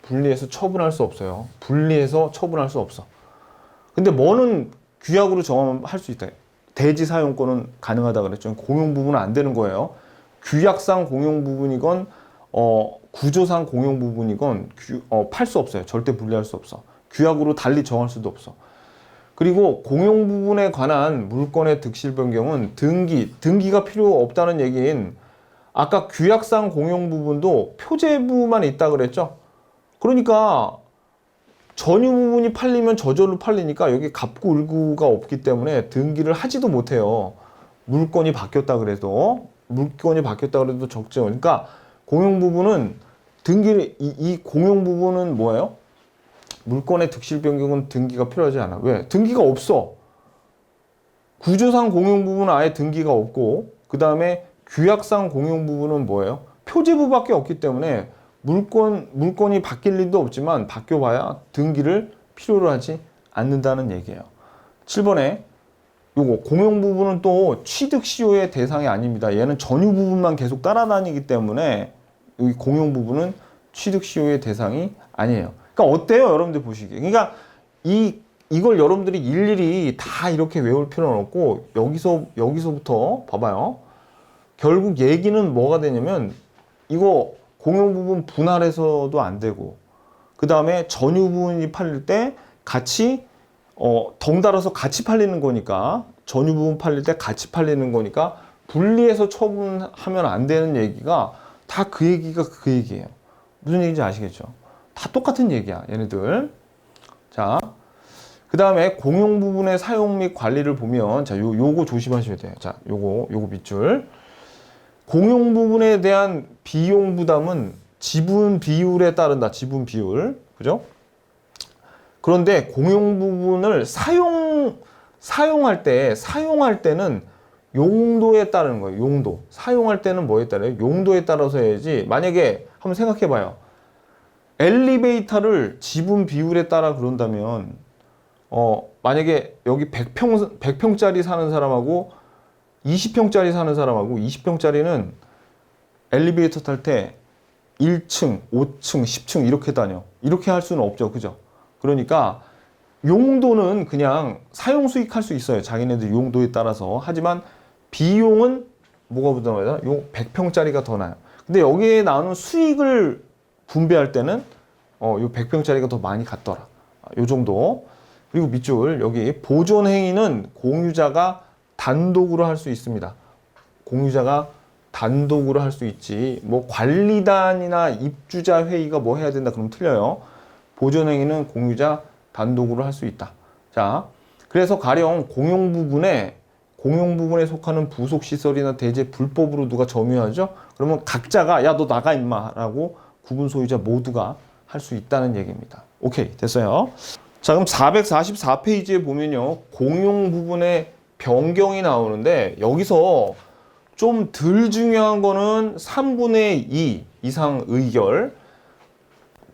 분리해서 처분할 수 없어요. 분리해서 처분할 수 없어. 근데 뭐는 규약으로 정하면 할 수 있다. 대지 사용권은 가능하다 그랬죠. 공용 부분은 안 되는 거예요. 규약상 공용 부분이건 구조상 공용 부분이건 팔 수 없어요. 절대 분리할 수 없어. 규약으로 달리 정할 수도 없어. 그리고 공용 부분에 관한 물권의 득실 변경은 등기가 필요 없다는 얘기인 아까 규약상 공용 부분도 표제부만 있다 그랬죠. 그러니까 전유 부분이 팔리면 저절로 팔리니까 여기 갑구 을구가 없기 때문에 등기를 하지도 못해요. 물권이 바뀌었다 그래도 적정. 그러니까 공용 부분은 이 공용 부분은 뭐예요? 물권의 득실 변경은 등기가 필요하지 않아. 왜? 등기가 없어. 구조상 공용 부분은 아예 등기가 없고 그 다음에 규약상 공용 부분은 뭐예요? 표제부밖에 없기 때문에 물권이 바뀔 일도 없지만 바뀌어봐야 등기를 필요로 하지 않는다는 얘기예요. 7번에 요거 공용 부분은 또 취득 시효의 대상이 아닙니다. 얘는 전유 부분만 계속 따라다니기 때문에 이 공용 부분은 취득 시효의 대상이 아니에요. 그러니까 어때요, 여러분들 보시기에? 그러니까 이걸 여러분들이 일일이 다 이렇게 외울 필요는 없고 여기서부터 봐봐요. 결국 얘기는 뭐가 되냐면 이거 공용 부분 분할해서도 안 되고 그 다음에 전유 부분이 팔릴 때 같이 덩달아서 같이 팔리는 거니까 전유 부분 팔릴 때 같이 팔리는 거니까 분리해서 처분하면 안 되는 얘기가 다 그 얘기예요. 무슨 얘기인지 아시겠죠? 다 똑같은 얘기야, 얘네들. 자, 그 다음에 공용 부분의 사용 및 관리를 보면 자, 요거 조심하셔야 돼요. 자, 요거 밑줄. 공용 부분에 대한 비용 부담은 지분 비율에 따른다. 지분 비율. 그죠? 그런데 공용 부분을 사용할 때는 용도에 따르는 거예요. 용도. 사용할 때는 뭐에 따라요? 용도에 따라서 해야지. 만약에 한번 생각해 봐요. 엘리베이터를 지분 비율에 따라 그런다면 만약에 여기 100평짜리 사는 사람하고 20평짜리 사는 사람하고 20평짜리는 엘리베이터 탈 때 1층, 5층, 10층 이렇게 다녀. 이렇게 할 수는 없죠. 그죠? 그러니까 용도는 그냥 사용 수익할 수 있어요. 자기네들 용도에 따라서. 하지만 비용은 뭐가 부담하냐? 용 100평짜리가 더 나요. 근데 여기에 나오는 수익을 분배할 때는 요 100평짜리가 더 많이 갔더라. 요 정도. 그리고 밑줄 여기 보존 행위는 공유자가 단독으로 할 수 있습니다. 공유자가 단독으로 할 수 있지. 뭐 관리단이나 입주자 회의가 뭐 해야 된다 그러면 틀려요. 보존 행위는 공유자 단독으로 할 수 있다. 자, 그래서 가령 공용 부분에 속하는 부속 시설이나 대제 불법으로 누가 점유하죠? 그러면 각자가 야 너 나가 임마라고 구분 소유자 모두가 할 수 있다는 얘기입니다. 오케이, 됐어요. 자, 그럼 444페이지에 보면요. 공용 부분의 변경이 나오는데 여기서 좀 덜 중요한 거는 3분의 2 이상 의결,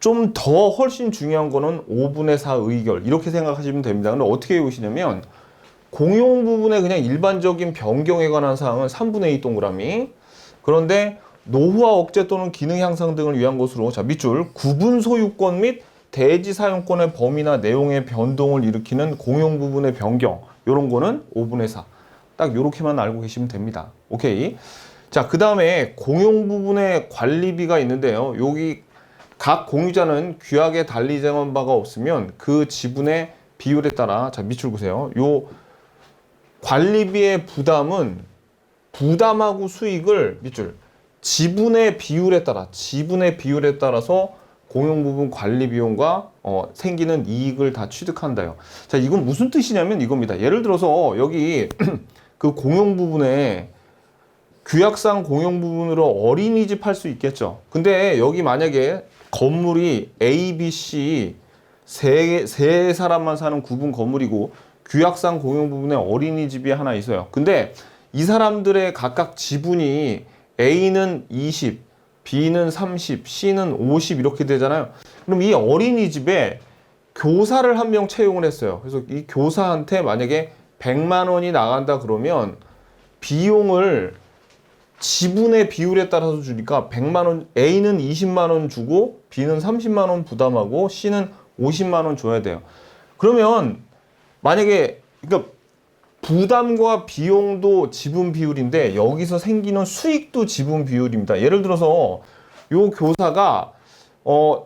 좀 더 훨씬 중요한 거는 5분의 4 의결, 이렇게 생각하시면 됩니다. 근데 어떻게 보시냐면 공용 부분의 그냥 일반적인 변경에 관한 사항은 3분의 2 동그라미, 그런데 노후화 억제 또는 기능 향상 등을 위한 것으로, 자 밑줄, 구분 소유권 및 대지 사용권의 범위나 내용의 변동을 일으키는 공용 부분의 변경, 요런 거는 5분의 4. 딱 요렇게만 알고 계시면 됩니다. 오케이. 자, 그 다음에 공용 부분의 관리비가 있는데요. 여기 각 공유자는 규약에 달리 정한 바가 없으면 그 지분의 비율에 따라, 자 밑줄 보세요. 요 관리비의 부담하고 수익을 밑줄 지분의 비율에 따라서 공용 부분 관리 비용과 생기는 이익을 다 취득한다요. 자, 이건 무슨 뜻이냐면 이겁니다. 예를 들어서 여기 그 공용 부분에 규약상 공용 부분으로 어린이집 할 수 있겠죠. 근데 여기 만약에 건물이 A, B, C 세 사람만 사는 구분 건물이고 규약상 공용 부분에 어린이집이 하나 있어요. 근데 이 사람들의 각각 지분이 A는 20, B는 30, C는 50 이렇게 되잖아요. 그럼 이 어린이집에 교사를 한 명 채용을 했어요. 그래서 이 교사한테 만약에 100만 원이 나간다 그러면 비용을 지분의 비율에 따라서 주니까 100만 원, A는 20만 원 주고 B는 30만 원 부담하고 C는 50만 원 줘야 돼요. 그러면 만약에 그러니까 부담과 비용도 지분 비율인데 여기서 생기는 수익도 지분 비율입니다. 예를 들어서 요 교사가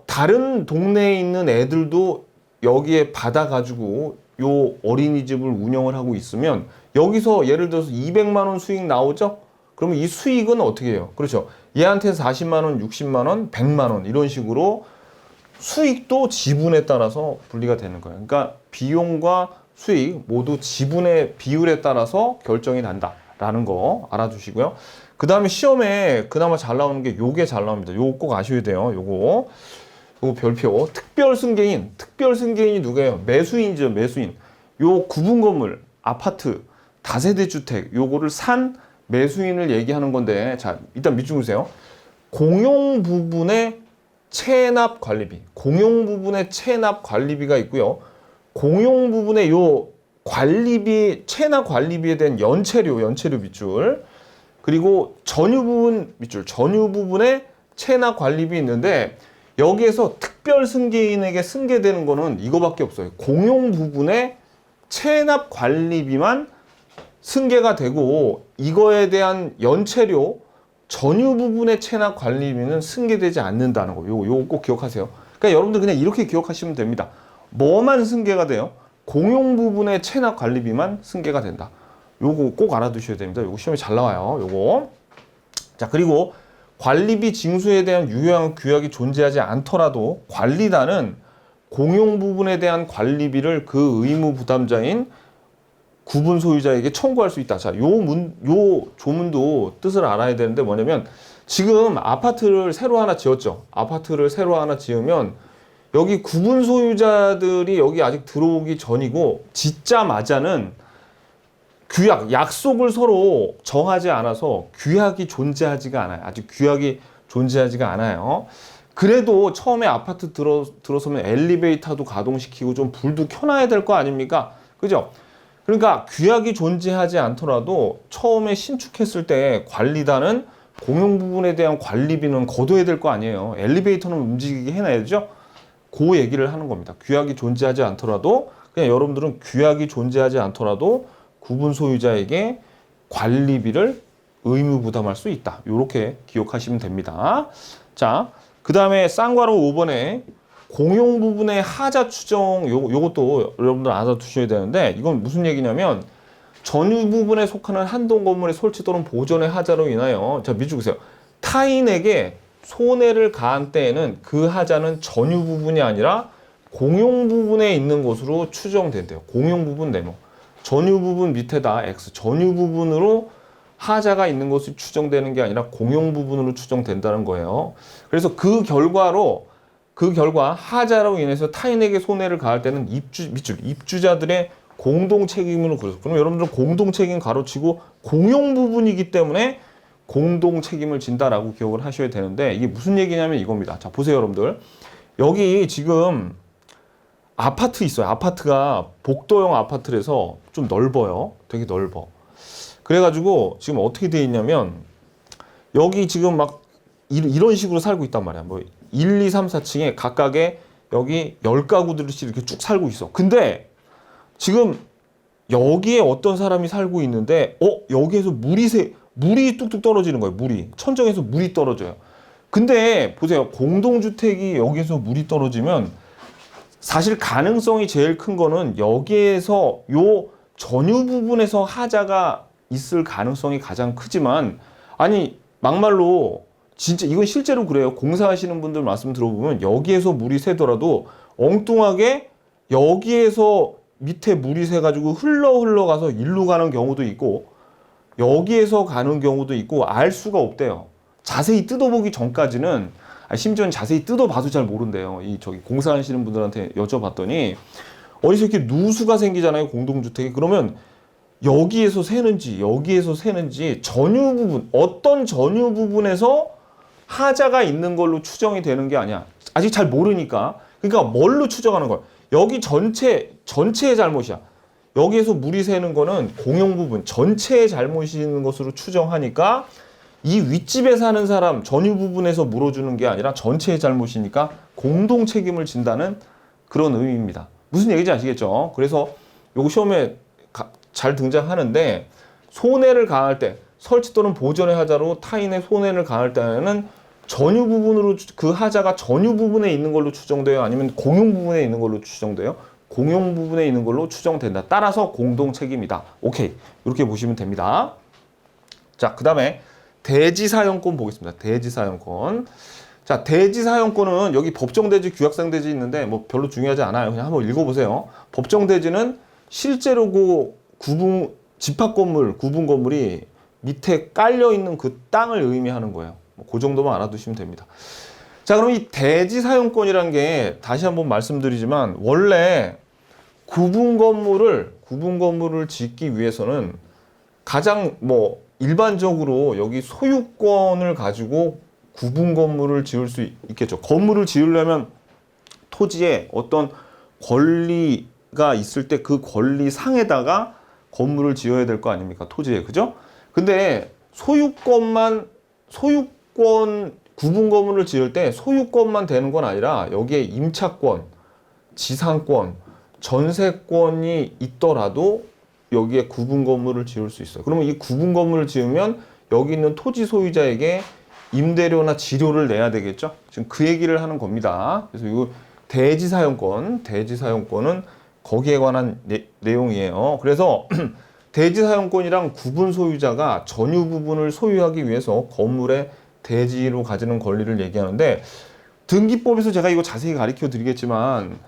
다른 동네에 있는 애들도 여기에 받아가지고 요 어린이집을 운영을 하고 있으면 여기서 예를 들어서 200만 원 수익 나오죠? 그러면 이 수익은 어떻게 해요? 그렇죠. 얘한테 40만 원, 60만 원, 100만 원 이런 식으로 수익도 지분에 따라서 분리가 되는 거예요. 그러니까 비용과 수익 모두 지분의 비율에 따라서 결정이 난다라는 거 알아두시고요. 그 다음에 시험에 그나마 잘 나오는 게 요게 잘 나옵니다. 요거 꼭 아셔야 돼요. 요거 별표. 특별 승계인이 누구예요? 매수인이죠. 매수인. 요 구분 건물, 아파트, 다세대 주택 요거를 산 매수인을 얘기하는 건데, 자 일단 밑줄 보세요. 공용 부분의 체납 관리비, 관리비가 있고요. 공용 부분의 요 관리비, 체납 관리비에 대한 연체료 밑줄, 그리고 전유 부분 밑줄, 전유 부분의 체납 관리비 있는데 여기에서 특별 승계인에게 승계되는 거는 이거밖에 없어요. 공용 부분의 체납 관리비만 승계가 되고 이거에 대한 연체료, 전유 부분의 체납 관리비는 승계되지 않는다는 거. 요거 꼭 기억하세요. 그러니까 여러분들 그냥 이렇게 기억하시면 됩니다. 뭐만 승계가 돼요? 공용 부분의 체납 관리비만 승계가 된다. 요거 꼭 알아두셔야 됩니다. 요거 시험에 잘 나와요. 요거. 자, 그리고 관리비 징수에 대한 유효한 규약이 존재하지 않더라도 관리단은 공용 부분에 대한 관리비를 그 의무 부담자인 구분 소유자에게 청구할 수 있다. 자, 요 조문도 뜻을 알아야 되는데 뭐냐면 지금 아파트를 새로 하나 지었죠. 아파트를 새로 하나 지으면 여기 구분 소유자들이 여기 아직 들어오기 전이고 짓자마자는 규약, 약속을 서로 정하지 않아서 규약이 존재하지가 않아요. 아직 규약이 존재하지가 않아요. 그래도 처음에 아파트 들어서면 엘리베이터도 가동시키고 좀 불도 켜놔야 될 거 아닙니까? 그죠? 그러니까 규약이 존재하지 않더라도 처음에 신축했을 때 관리단은 공용 부분에 대한 관리비는 거둬야 될 거 아니에요. 엘리베이터는 움직이게 해놔야죠. 그 얘기를 하는 겁니다. 규약이 존재하지 않더라도 그냥 여러분들은 규약이 존재하지 않더라도 구분 소유자에게 관리비를 의무 부담할 수 있다. 이렇게 기억하시면 됩니다. 자, 그 다음에 쌍괄호 5번에 공용 부분의 하자 추정 요것도 여러분들 알아두셔야 되는데 이건 무슨 얘기냐면 전유 부분에 속하는 한동 건물의 설치 또는 보존의 하자로 인하여 자 밑줄 그세요. 타인에게 손해를 가한 때에는 그 하자는 전유 부분이 아니라 공용 부분에 있는 것으로 추정된대요. 공용 부분 네모. 전유 부분 밑에다 X. 전유 부분으로 하자가 있는 것이 추정되는 게 아니라 공용 부분으로 추정된다는 거예요. 그래서 그 결과 하자로 인해서 타인에게 손해를 가할 때는 입주자들의 공동 책임으로 그려서 그럼 여러분들 공동 책임 가로치고 공용 부분이기 때문에 공동 책임을 진다라고 기억을 하셔야 되는데 이게 무슨 얘기냐면 이겁니다. 자, 보세요, 여러분들. 여기 지금 아파트 있어요. 아파트가 복도형 아파트라서 좀 넓어요. 되게 넓어. 그래가지고 지금 어떻게 돼 있냐면 여기 지금 막 이런 식으로 살고 있단 말이야. 뭐 1, 2, 3, 4층에 각각의 여기 10가구들씩 이렇게 쭉 살고 있어. 근데 지금 여기에 어떤 사람이 살고 있는데 여기에서 물이 뚝뚝 떨어지는 거예요. 물이. 천정에서 물이 떨어져요. 근데 보세요. 공동주택이 여기에서 물이 떨어지면 사실 가능성이 제일 큰 거는 여기에서 요 전유 부분에서 하자가 있을 가능성이 가장 크지만 아니 막말로 진짜 이건 실제로 그래요. 공사하시는 분들 말씀 들어보면 여기에서 물이 새더라도 엉뚱하게 여기에서 밑에 물이 새가지고 흘러가서 일로 가는 경우도 있고 여기에서 가는 경우도 있고 알 수가 없대요. 자세히 뜯어보기 전까지는 심지어는 자세히 뜯어봐도 잘 모른대요. 저기 공사하시는 분들한테 여쭤봤더니 어디서 이렇게 누수가 생기잖아요. 공동주택이. 그러면 여기에서 새는지 전유 부분 어떤 전유 부분에서 하자가 있는 걸로 추정이 되는 게 아니야. 아직 잘 모르니까. 그러니까 뭘로 추정하는 거야. 여기 전체의 잘못이야. 여기에서 물이 새는 거는 공용 부분 전체의 잘못이 있는 것으로 추정하니까 이 윗집에 사는 사람 전유 부분에서 물어주는 게 아니라 전체의 잘못이니까 공동 책임을 진다는 그런 의미입니다. 무슨 얘기인지 아시겠죠? 그래서 요거 시험에 잘 등장하는데 손해를 가할 때 설치 또는 보존의 하자로 타인의 손해를 가할 때는 전유 부분으로 그 하자가 전유 부분에 있는 걸로 추정돼요? 아니면 공용 부분에 있는 걸로 추정돼요? 공용 부분에 있는 걸로 추정된다. 따라서 공동 책임이다. 오케이. 이렇게 보시면 됩니다. 자, 그 다음에 대지사용권 보겠습니다. 대지사용권. 자, 대지사용권은 여기 법정대지, 규약상대지 있는데 뭐 별로 중요하지 않아요. 그냥 한번 읽어보세요. 법정대지는 실제로 집합 건물, 구분 건물이 밑에 깔려 있는 그 땅을 의미하는 거예요. 그 정도만 알아두시면 됩니다. 자, 그럼 이 대지사용권이란 게 다시 한번 말씀드리지만 원래 구분 건물을 짓기 위해서는 가장 일반적으로 여기 소유권을 가지고 구분 건물을 지을 수 있겠죠. 건물을 지으려면 토지에 어떤 권리가 있을 때 그 권리 상에다가 건물을 지어야 될 거 아닙니까? 토지에. 그죠? 근데 소유권 구분 건물을 지을 때 소유권만 되는 건 아니라 여기에 임차권, 지상권, 전세권이 있더라도 여기에 구분 건물을 지을 수 있어요. 그러면 이 구분 건물을 지으면 여기 있는 토지 소유자에게 임대료나 지료를 내야 되겠죠? 지금 그 얘기를 하는 겁니다. 그래서 이 대지사용권은 거기에 관한 내용이에요. 그래서 대지사용권이랑 구분 소유자가 전유 부분을 소유하기 위해서 건물의 대지로 가지는 권리를 얘기하는데 등기법에서 제가 이거 자세히 가르쳐 드리겠지만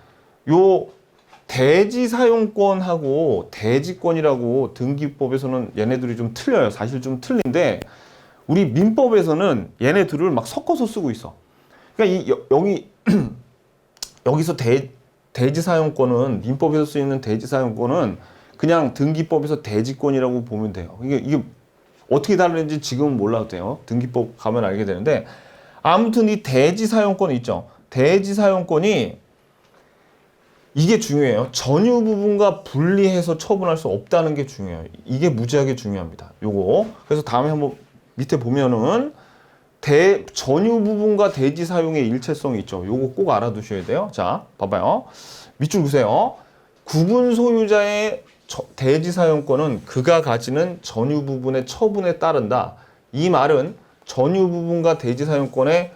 요 대지사용권하고 대지권이라고 등기법에서는 얘네들이 좀 틀려요. 사실 좀 틀린데 우리 민법에서는 얘네 둘을 막 섞어서 쓰고 있어. 그러니까 여기서 대지사용권은 민법에서 쓰이는 대지사용권은 그냥 등기법에서 대지권이라고 보면 돼요. 이게 어떻게 다르는지 지금은 몰라도 돼요. 등기법 가면 알게 되는데 아무튼 이 대지사용권 있죠. 대지사용권이 이게 중요해요. 전유 부분과 분리해서 처분할 수 없다는 게 중요해요. 이게 무지하게 중요합니다. 요거. 그래서 다음에 한번 밑에 보면은 전유 부분과 대지 사용의 일체성이 있죠. 요거 꼭 알아두셔야 돼요. 자, 봐봐요. 밑줄 보세요. 구분 소유자의 대지 사용권은 그가 가지는 전유 부분의 처분에 따른다. 이 말은 전유 부분과 대지 사용권의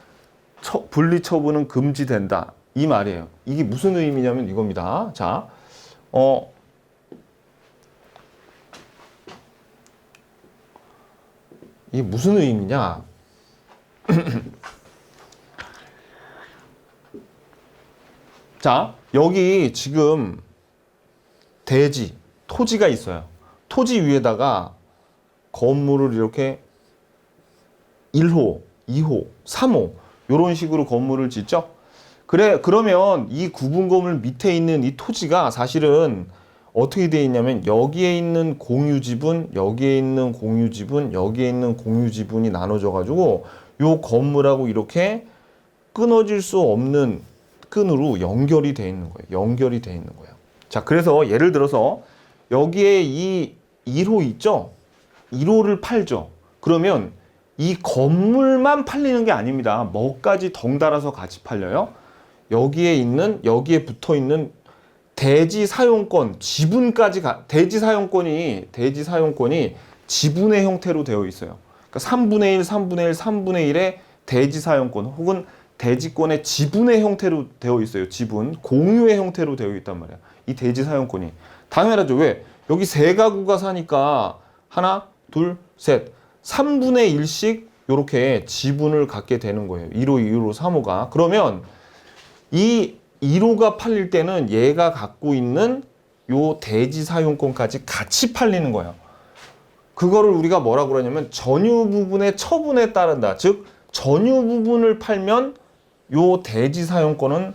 분리 처분은 금지된다. 이 말이에요. 이게 무슨 의미냐면 이겁니다. 자, 이게 무슨 의미냐? 자, 여기 지금 대지, 토지가 있어요. 토지 위에다가 건물을 이렇게 1호, 2호, 3호 이런 식으로 건물을 짓죠. 그러면 이 구분 건물 밑에 있는 이 토지가 사실은 어떻게 되어 있냐면 여기에 있는 공유지분, 여기에 있는 공유지분, 여기에 있는 공유지분이 나눠져 가지고 요 건물하고 이렇게 끊어질 수 없는 끈으로 연결이 되어 있는 거예요. 연결이 되어 있는 거예요. 자, 그래서 예를 들어서 여기에 이 1호 있죠? 1호를 팔죠. 그러면 이 건물만 팔리는 게 아닙니다. 뭐까지 덩달아서 같이 팔려요? 여기에 붙어 있는 대지 사용권, 지분까지 대지 사용권이 지분의 형태로 되어 있어요. 그러니까 3분의 1, 3분의 1, 3분의 1의 대지 사용권 혹은 대지권의 지분의 형태로 되어 있어요. 지분, 공유의 형태로 되어 있단 말이야. 이 대지 사용권이. 당연하죠. 왜? 여기 세 가구가 사니까 하나, 둘, 셋, 3분의 1씩 이렇게 지분을 갖게 되는 거예요. 1호, 2호, 3호가. 그러면 이 1호가 팔릴 때는 얘가 갖고 있는 요 대지 사용권까지 같이 팔리는 거예요. 그거를 우리가 뭐라고 그러냐면 전유 부분의 처분에 따른다. 즉 전유 부분을 팔면 요 대지 사용권은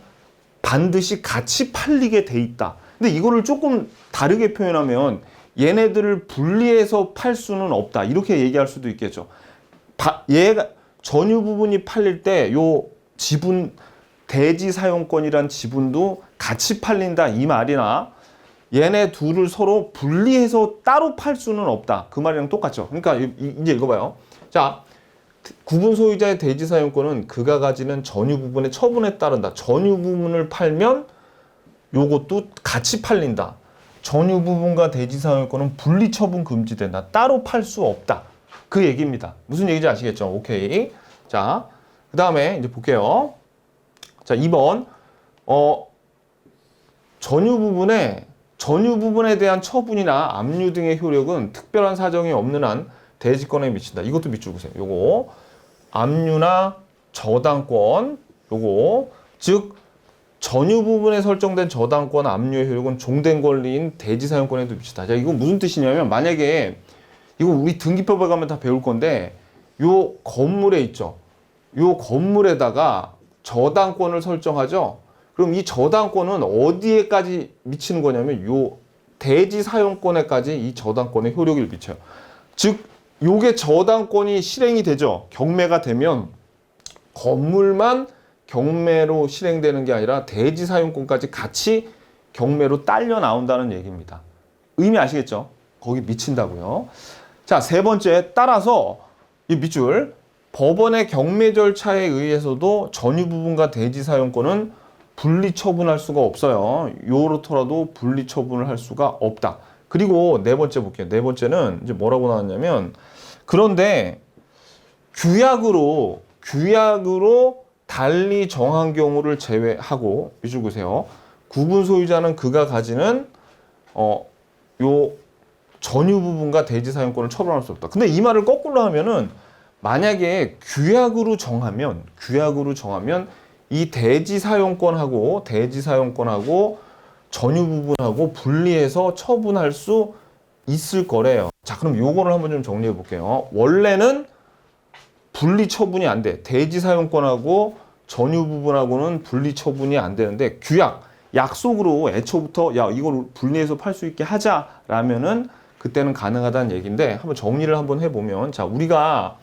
반드시 같이 팔리게 돼 있다. 근데 이거를 조금 다르게 표현하면 얘네들을 분리해서 팔 수는 없다. 이렇게 얘기할 수도 있겠죠. 얘가 전유 부분이 팔릴 때 요 지분 대지 사용권이란 지분도 같이 팔린다 이 말이나 얘네 둘을 서로 분리해서 따로 팔 수는 없다. 그 말이랑 똑같죠. 그러니까 이제 읽어봐요. 자, 구분 소유자의 대지 사용권은 그가 가지는 전유 부분의 처분에 따른다. 전유 부분을 팔면 요것도 같이 팔린다. 전유 부분과 대지 사용권은 분리 처분 금지된다. 따로 팔 수 없다. 그 얘기입니다. 무슨 얘기인지 아시겠죠? 오케이. 자, 그 다음에 이제 볼게요. 자, 2번. 전유 부분에 대한 처분이나 압류 등의 효력은 특별한 사정이 없는 한 대지권에 미친다. 이것도 밑줄 보세요. 요거 압류나 저당권, 요거 즉 전유 부분에 설정된 저당권 압류의 효력은 종된 권리인 대지 사용권에도 미친다. 자, 이건 무슨 뜻이냐면 만약에 이거 우리 등기법에 가면 다 배울 건데 요 건물에 있죠. 요 건물에다가 저당권을 설정하죠. 그럼 이 저당권은 어디에까지 미치는 거냐면 요 대지 사용권에까지 이 저당권의 효력을 미쳐요. 즉 요게 저당권이 실행이 되죠. 경매가 되면 건물만 경매로 실행되는 게 아니라 대지 사용권까지 같이 경매로 딸려 나온다는 얘기입니다. 의미 아시겠죠? 거기 미친다고요. 자, 세 번째, 따라서 이 밑줄 법원의 경매 절차에 의해서도 전유 부분과 대지 사용권은 분리 처분할 수가 없어요. 요렇더라도 분리 처분을 할 수가 없다. 그리고 네 번째 볼게요. 네 번째는 이제 뭐라고 나왔냐면 그런데 규약으로 달리 정한 경우를 제외하고 밑줄 보세요. 구분 소유자는 그가 가지는 요 전유 부분과 대지 사용권을 처분할 수 없다. 근데 이 말을 거꾸로 하면은 만약에 규약으로 정하면 이 대지 사용권하고 전유 부분하고 분리해서 처분할 수 있을 거래요. 자, 그럼 요거를 한번 좀 정리해 볼게요. 원래는 분리 처분이 안 돼. 대지 사용권하고 전유 부분하고는 분리 처분이 안 되는데 약속으로 애초부터 야, 이걸 분리해서 팔 수 있게 하자라면은 그때는 가능하다는 얘기인데 한번 정리를 한번 해보면 자, 우리가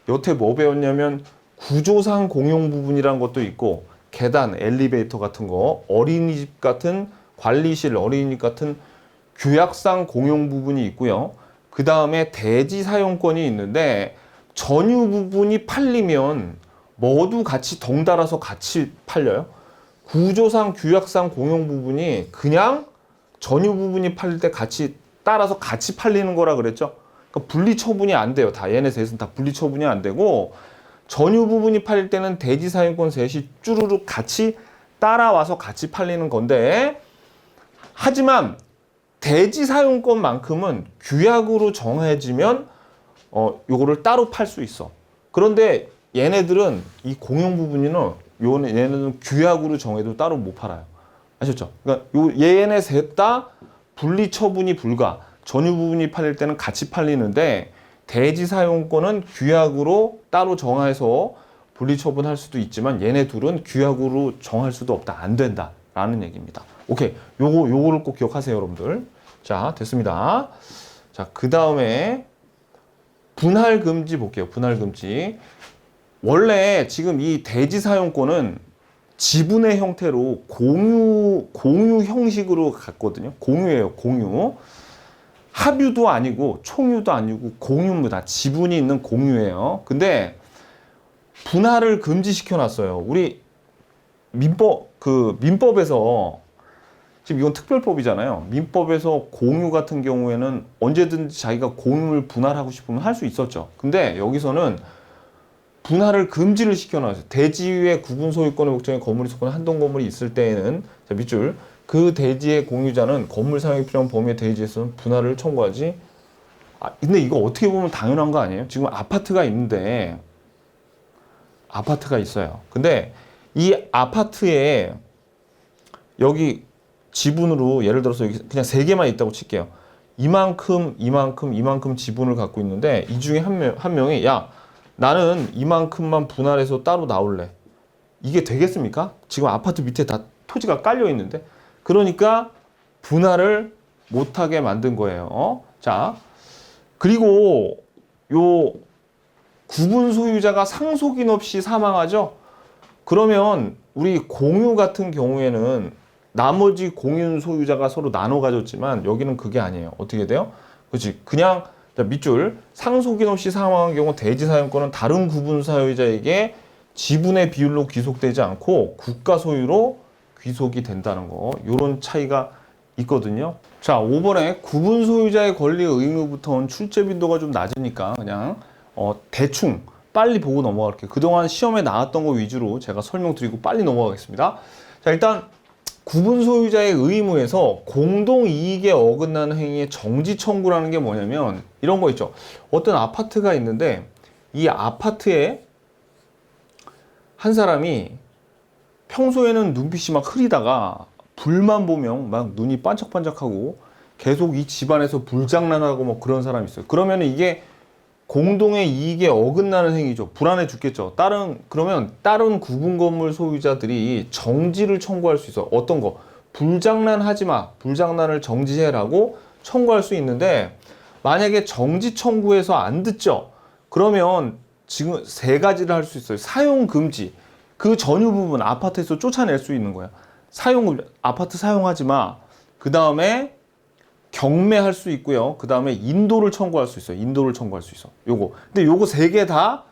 여태 뭐 배웠냐면 구조상 공용 부분이란 것도 있고 계단, 엘리베이터 같은 거, 어린이집 같은 관리실, 어린이집 같은 규약상 공용 부분이 있고요. 그 다음에 대지 사용권이 있는데 전유 부분이 팔리면 모두 같이 덩달아서 같이 팔려요. 구조상 규약상 공용 부분이 그냥 전유 부분이 팔릴 때 같이 따라서 같이 팔리는 거라 그랬죠. 그러니까 분리 처분이 안 돼요. 다 얘네 셋은 다 분리 처분이 안 되고 전유 부분이 팔릴 때는 대지 사용권 셋이 쭈루룩 같이 따라와서 같이 팔리는 건데, 하지만 대지 사용권만큼은 규약으로 정해지면 요거를 따로 팔 수 있어. 그런데 얘네들은 이 공용 부분은 얘네들은 규약으로 정해도 따로 못 팔아요. 아셨죠? 그러니까 얘네 셋 다 분리 처분이 불가. 전유 부분이 팔릴 때는 같이 팔리는데 대지 사용권은 규약으로 따로 정해서 분리 처분할 수도 있지만 얘네 둘은 규약으로 정할 수도 없다. 안 된다라는 얘기입니다. 오케이. 요거를 꼭 기억하세요, 여러분들. 자, 됐습니다. 자, 그다음에 분할 금지 볼게요. 분할 금지. 원래 지금 이 대지 사용권은 지분의 형태로 공유 형식으로 갔거든요. 공유예요, 공유. 합유도 아니고 총유도 아니고 공유입니다. 지분이 있는 공유예요. 근데 분할을 금지시켜 놨어요. 우리 민법에서 지금 이건 특별법이잖아요. 민법에서 공유 같은 경우에는 언제든지 자기가 공유를 분할하고 싶으면 할 수 있었죠. 근데 여기서는 분할을 금지를 시켜놨어요. 대지의 구분 소유권의 목적인 건물이 속한 한동 건물이 있을 때에는, 자, 밑줄, 그 대지의 공유자는 건물 사용이 필요한 범위의 대지에서는 분할을 청구하지. 근데 이거 어떻게 보면 당연한 거 아니에요? 지금 아파트가 있는데, 아파트가 있어요. 근데 이 아파트에 여기 지분으로 예를 들어서 여기 그냥 3개만 있다고 칠게요. 이만큼 지분을 갖고 있는데 이 중에 한 명이 야, 나는 이만큼만 분할해서 따로 나올래. 이게 되겠습니까? 지금 아파트 밑에 다 토지가 깔려 있는데. 그러니까 분할을 못하게 만든 거예요. 자, 그리고 요 구분 소유자가 상속인 없이 사망하죠. 그러면 우리 공유 같은 경우에는 나머지 공유 소유자가 서로 나눠 가졌지만 여기는 그게 아니에요. 어떻게 돼요? 그렇지. 그냥 밑줄, 상속인 없이 사망한 경우 대지 사용권은 다른 구분 소유자에게 지분의 비율로 귀속되지 않고 국가 소유로 귀속이 된다는 거. 요런 차이가 있거든요. 자, 5번에 구분 소유자의 권리 의무부터는 출제 빈도가 좀 낮으니까 그냥 대충 빨리 보고 넘어갈게요. 그동안 시험에 나왔던 거 위주로 제가 설명드리고 빨리 넘어가겠습니다. 자, 일단 구분 소유자의 의무에서 공동이익에 어긋나는 행위의 정지 청구라는 게 뭐냐면 이런 거 있죠. 어떤 아파트가 있는데 이 아파트에 한 사람이 평소에는 눈빛이 막 흐리다가 불만 보면 막 눈이 반짝반짝하고 계속 이 집안에서 불장난하고 뭐 그런 사람이 있어요. 그러면 이게 공동의 이익에 어긋나는 행위죠. 불안해 죽겠죠. 그러면 다른 구분 건물 소유자들이 정지를 청구할 수 있어. 어떤 거? 불장난하지 마. 불장난을 정지해라고 청구할 수 있는데, 만약에 정지 청구해서 안 듣죠. 그러면 지금 3가지를 할 수 있어요. 사용 금지. 그 전유 부분 아파트에서 쫓아낼 수 있는 거야. 아파트 사용하지 마. 그 다음에 경매할 수 있고요. 그 다음에 인도를 청구할 수 있어요. 인도를 청구할 수 있어. 요거. 근데 요거 3개 다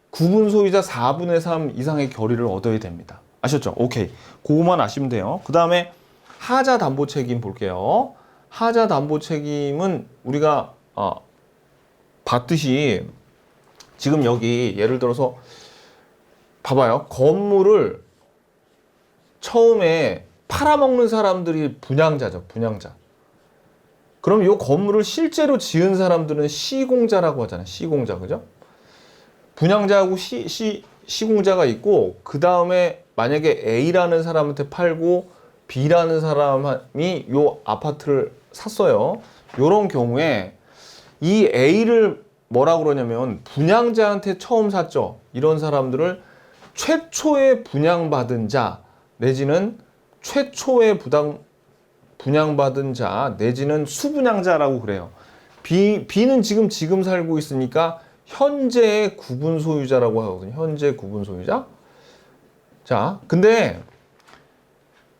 구분 소유자 4분의 3 이상의 결의를 얻어야 됩니다. 아셨죠? 오케이. 그거만 아시면 돼요. 그 다음에 하자 담보 책임 볼게요. 하자 담보 책임은 우리가 봤듯이 지금 여기 예를 들어서 봐봐요. 건물을 처음에 팔아먹는 사람들이 분양자죠. 분양자. 그럼 이 건물을 실제로 지은 사람들은 시공자라고 하잖아요. 시공자, 그죠? 분양자하고 시공자가 있고, 그 다음에 만약에 A라는 사람한테 팔고 B라는 사람이 이 아파트를 샀어요. 이런 경우에 이 A를 뭐라고 그러냐면 분양자한테 처음 샀죠. 이런 사람들을 최초에 분양받은 자 내지는 최초에 분양받은 자 내지는 수분양자라고 그래요. B는 지금 살고 있으니까 현재의 구분 소유자라고 하거든요. 현재 구분 소유자. 자, 근데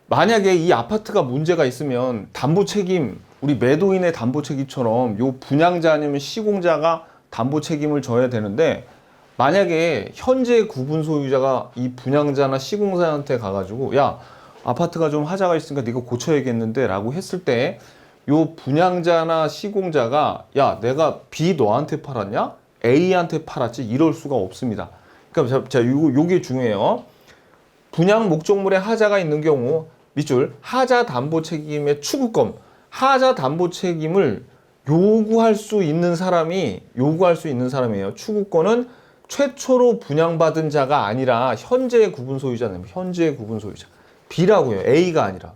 만약에 이 아파트가 문제가 있으면 담보 책임, 우리 매도인의 담보 책임처럼 요 분양자 아니면 시공자가 담보 책임을 져야 되는데, 만약에 현재 구분 소유자가 이 분양자나 시공사한테 가가지고 야, 아파트가 좀 하자가 있으니까 네가 고쳐야겠는데 라고 했을 때 요 분양자나 시공자가 야 내가 B 너한테 팔았냐? A한테 팔았지 이럴 수가 없습니다. 그러니까 자 요게 중요해요. 분양 목적물에 하자가 있는 경우 밑줄 하자 담보 책임의 추구권 하자 담보 책임을 요구할 수 있는 사람이에요. 추구권은 최초로 분양받은 자가 아니라 현재의 구분 소유자는 현재의 구분 소유자 B라고요. A가 아니라.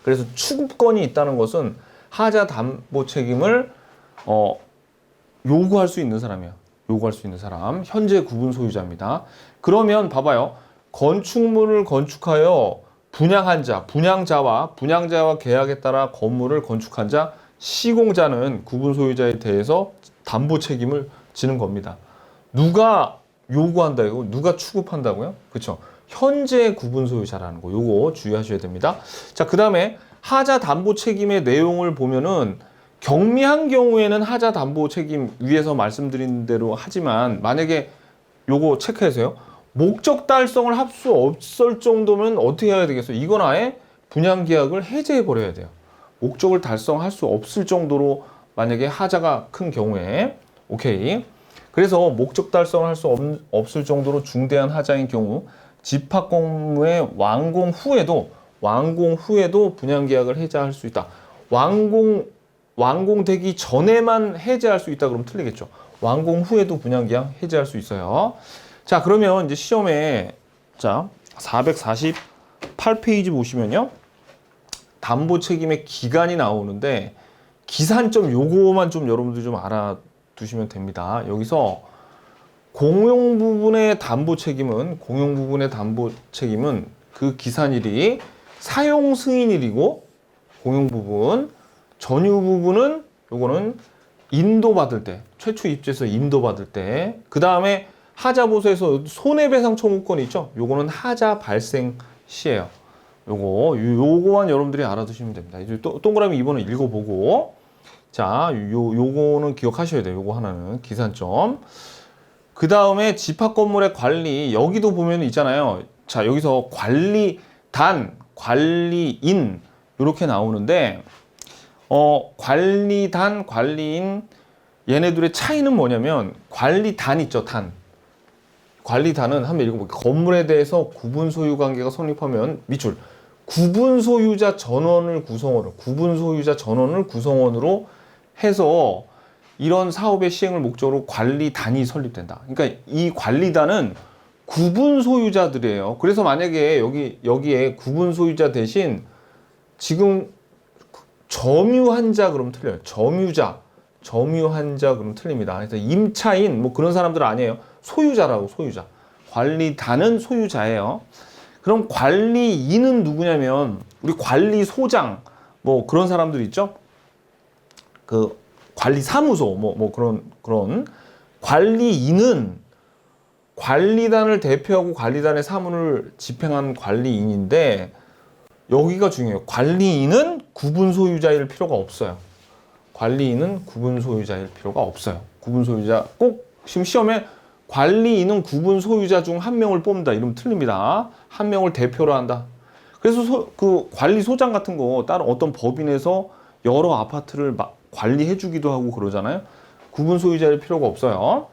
그래서 추구권이 있다는 것은 하자 담보 책임을 요구할 수 있는 사람이에요. 요구할 수 있는 사람. 현재 구분 소유자입니다. 그러면 봐봐요. 건축물을 건축하여 분양한 자, 분양자와 계약에 따라 건물을 건축한 자, 시공자는 구분 소유자에 대해서 담보 책임을 지는 겁니다. 누가 요구한다고? 누가 추구한다고요? 그렇죠. 현재 구분 소유자라는 거 요거 주의하셔야 됩니다. 자, 그다음에 하자 담보 책임의 내용을 보면은 경미한 경우에는 하자 담보 책임 위에서 말씀드린 대로 하지만 만약에 요거 체크해서요. 목적 달성을 할 수 없을 정도면 어떻게 해야 되겠어요? 이건 아예 분양 계약을 해제해 버려야 돼요. 목적을 달성할 수 없을 정도로 만약에 하자가 큰 경우에 오케이. 그래서 목적 달성을 할 수 없을 정도로 중대한 하자인 경우 집합 공무의 완공 후에도 분양 계약을 해제할 수 있다. 완공되기 전에만 해제할 수 있다 그러면 틀리겠죠. 완공 후에도 분양 계약 해제할 수 있어요. 자, 그러면 이제 시험에 자 448페이지 보시면요. 담보 책임의 기간이 나오는데 기산점 요거만 좀 여러분들 좀 알아두시면 됩니다. 여기서 공용 부분의 담보 책임은 그 기산일이 사용 승인일이고 공용 부분, 전유 부분은 요거는 인도받을 때, 최초 입주해서 인도받을 때, 그 다음에 하자 보수에서 손해배상 청구권이 있죠. 요거는 하자 발생 시에요. 요거만 여러분들이 알아두시면 됩니다. 이제 동그라미 2번은 읽어보고, 자, 요거는 기억하셔야 돼요. 요거 하나는 기산점. 그 다음에 집합 건물의 관리, 여기도 보면 있잖아요. 자, 여기서 관리단, 관리인 이렇게 나오는데 관리단, 관리인 얘네들의 차이는 뭐냐면 관리단 있죠, 단. 관리단은 한번 읽어볼게요. 건물에 대해서 구분 소유 관계가 성립하면 밑줄 구분 소유자 전원을 구성원으로 해서 이런 사업의 시행을 목적으로 관리단이 설립된다. 그러니까 이 관리단은 구분 소유자들이에요. 그래서 만약에 여기에 구분 소유자 대신 지금 점유한 자 그러면 틀려요. 점유한 자 그러면 틀립니다. 그래서 임차인 뭐 그런 사람들 아니에요. 소유자라고, 소유자. 관리단은 소유자예요. 그럼 관리인은 누구냐면 우리 관리소장 뭐 그런 사람들 있죠. 그 관리사무소 뭐 그런 관리인은 관리단을 대표하고 관리단의 사무를 집행한 관리인인데 여기가 중요해요. 관리인은 구분 소유자일 필요가 없어요. 구분 소유자 꼭 지금 시험에 관리인은 구분 소유자 중 한 명을 뽑는다 이러면 틀립니다. 한 명을 대표로 한다. 그래서 그 관리소장 같은 거 다른 어떤 법인에서 여러 아파트를 관리해주기도 하고 그러잖아요. 구분 소유자일 필요가 없어요.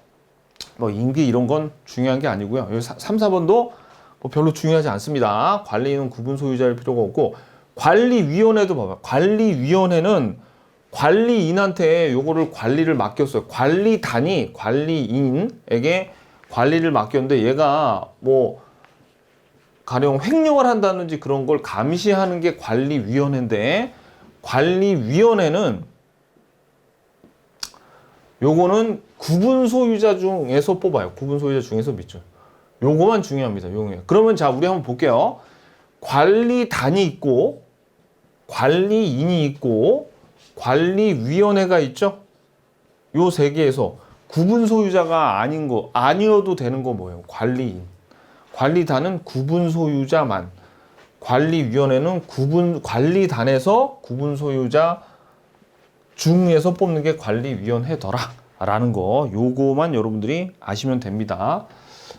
뭐 임기 이런 건 중요한 게 아니고요. 여기 3, 4번도 뭐 별로 중요하지 않습니다. 관리인은 구분 소유자일 필요가 없고 관리위원회도 봐봐. 관리위원회는 관리인한테 요거를 관리를 맡겼어요. 관리단이 관리인에게 관리를 맡겼는데 얘가 뭐 가령 횡령을 한다든지 그런 걸 감시하는 게 관리위원회인데 관리위원회는 요거는 구분 소유자 중에서 뽑아요. 구분 소유자 중에서 밑줄. 요거만 중요합니다. 그러면 자, 우리 한번 볼게요. 관리단이 있고 관리인이 있고 관리위원회가 있죠. 요 세 개에서 구분 소유자가 아니어도 되는 거 뭐예요? 관리인. 관리단은 구분 소유자만. 관리위원회는 관리단에서 구분 소유자 중에서 뽑는 게 관리위원회더라 라는 거 요거만 여러분들이 아시면 됩니다.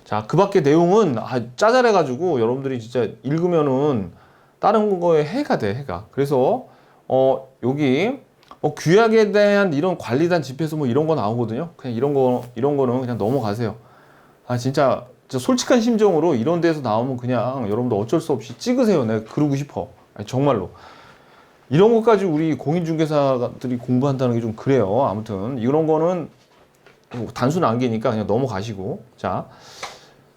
자, 그 밖에 내용은 짜잘해가지고 여러분들이 진짜 읽으면은 다른 거에 해가 돼, 해가. 그래서 여기 규약에 대한 이런 관리단 집회서 뭐 이런 거 나오거든요. 그냥 이런 거는 그냥 넘어가세요. 진짜 솔직한 심정으로 이런 데서 나오면 그냥 여러분들 어쩔 수 없이 찍으세요. 내가 그러고 싶어. 정말로. 이런 것까지 우리 공인중개사들이 공부한다는 게 좀 그래요. 아무튼 이런 거는 단순 암기니까 그냥 넘어가시고. 자,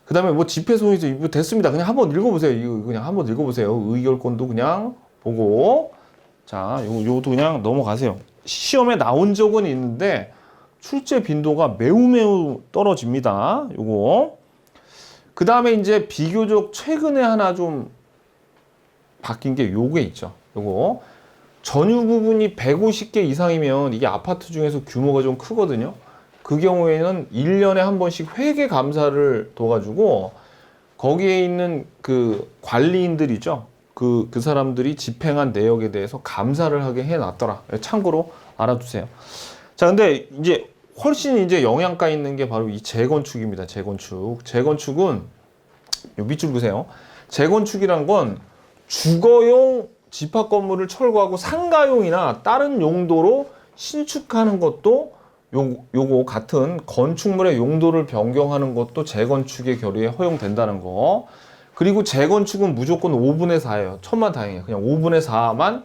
그 다음에 뭐 집회소에서 이거 됐습니다. 그냥 한번 읽어보세요. 이거 그냥 한번 읽어보세요. 의결권도 그냥 보고. 자, 요것도 그냥 넘어가세요. 시험에 나온 적은 있는데 출제 빈도가 매우 떨어집니다. 요거. 그 다음에 이제 비교적 최근에 하나 좀 바뀐 게 요게 있죠. 요거. 전유 부분이 150개 이상이면 이게 아파트 중에서 규모가 좀 크거든요. 그 경우에는 1년에 한 번씩 회계 감사를 둬가지고 거기에 있는 그 관리인들 있죠. 그 사람들이 집행한 내역에 대해서 감사를 하게 해놨더라. 참고로 알아두세요. 자, 근데 이제 훨씬 이제 영양가 있는 게 바로 이 재건축입니다. 재건축은 요 밑줄 보세요. 재건축이란 건 주거용 집합 건물을 철거하고 상가용이나 다른 용도로 신축하는 것도 요거 같은 건축물의 용도를 변경하는 것도 재건축의 결의에 허용된다는 거. 그리고 재건축은 무조건 5분의 4예요. 천만다행이에요. 그냥 5분의 4만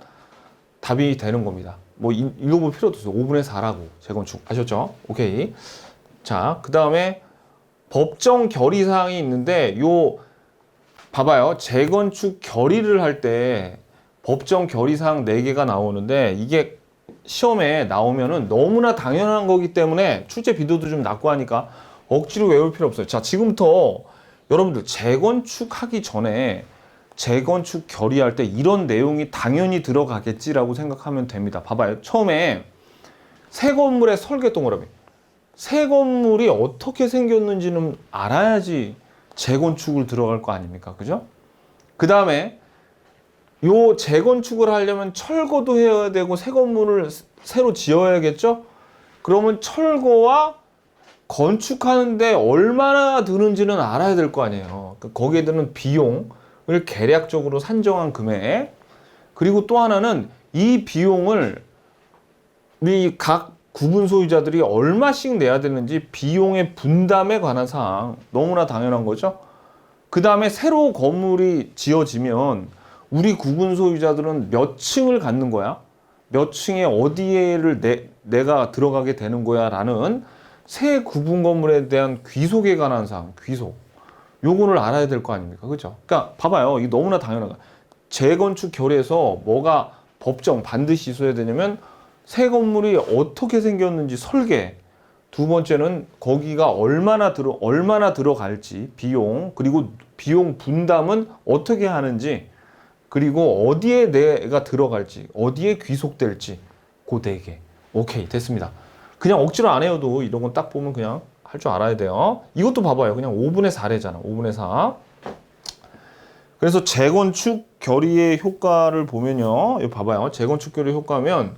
답이 되는 겁니다. 뭐 읽어볼 필요도 없어요. 5분의 4라고 재건축 아셨죠? 오케이. 자, 그 다음에 법정 결의사항이 있는데 봐봐요. 재건축 결의를 할 때 법정 결의사항 4개가 나오는데 이게 시험에 나오면은 너무나 당연한 거기 때문에 출제 빈도도 좀 낮고 하니까 억지로 외울 필요 없어요. 자, 지금부터 여러분들 재건축하기 전에 재건축 결의할 때 이런 내용이 당연히 들어가겠지라고 생각하면 됩니다. 봐봐요. 처음에 새 건물의 설계 동그라미. 새 건물이 어떻게 생겼는지는 알아야지 재건축을 들어갈 거 아닙니까? 그죠? 그 다음에 요 재건축을 하려면 철거도 해야 되고 새 건물을 새로 지어야겠죠? 그러면 철거와 건축하는데 얼마나 드는지는 알아야 될 거 아니에요. 거기에 드는 비용을 계략적으로 산정한 금액. 그리고 또 하나는 이 비용을 우리 각 구분 소유자들이 얼마씩 내야 되는지 비용의 분담에 관한 사항. 너무나 당연한 거죠. 그 다음에 새로 건물이 지어지면 우리 구분 소유자들은 몇 층을 갖는 거야? 몇 층에 어디에를 내가 들어가게 되는 거야? 라는 새 구분 건물에 대한 귀속에 관한 사항, 귀속. 요거를 알아야 될 거 아닙니까? 그죠? 그러니까 봐봐요. 이게 너무나 당연한 거야. 재건축 결의에서 뭐가 법정 반드시 있어야 되냐면 새 건물이 어떻게 생겼는지 설계. 두 번째는 거기가 얼마나 들어갈지 비용, 그리고 비용 분담은 어떻게 하는지, 그리고 어디에 내가 들어갈지, 어디에 귀속될지, 그 4개. 오케이, 됐습니다. 그냥 억지로 안 해도 이런 건 딱 보면 그냥 할 줄 알아야 돼요. 이것도 봐봐요. 그냥 5분의 4래잖아. 5분의 4. 그래서 재건축 결의의 효과를 보면요. 이거 봐봐요. 재건축 결의 효과면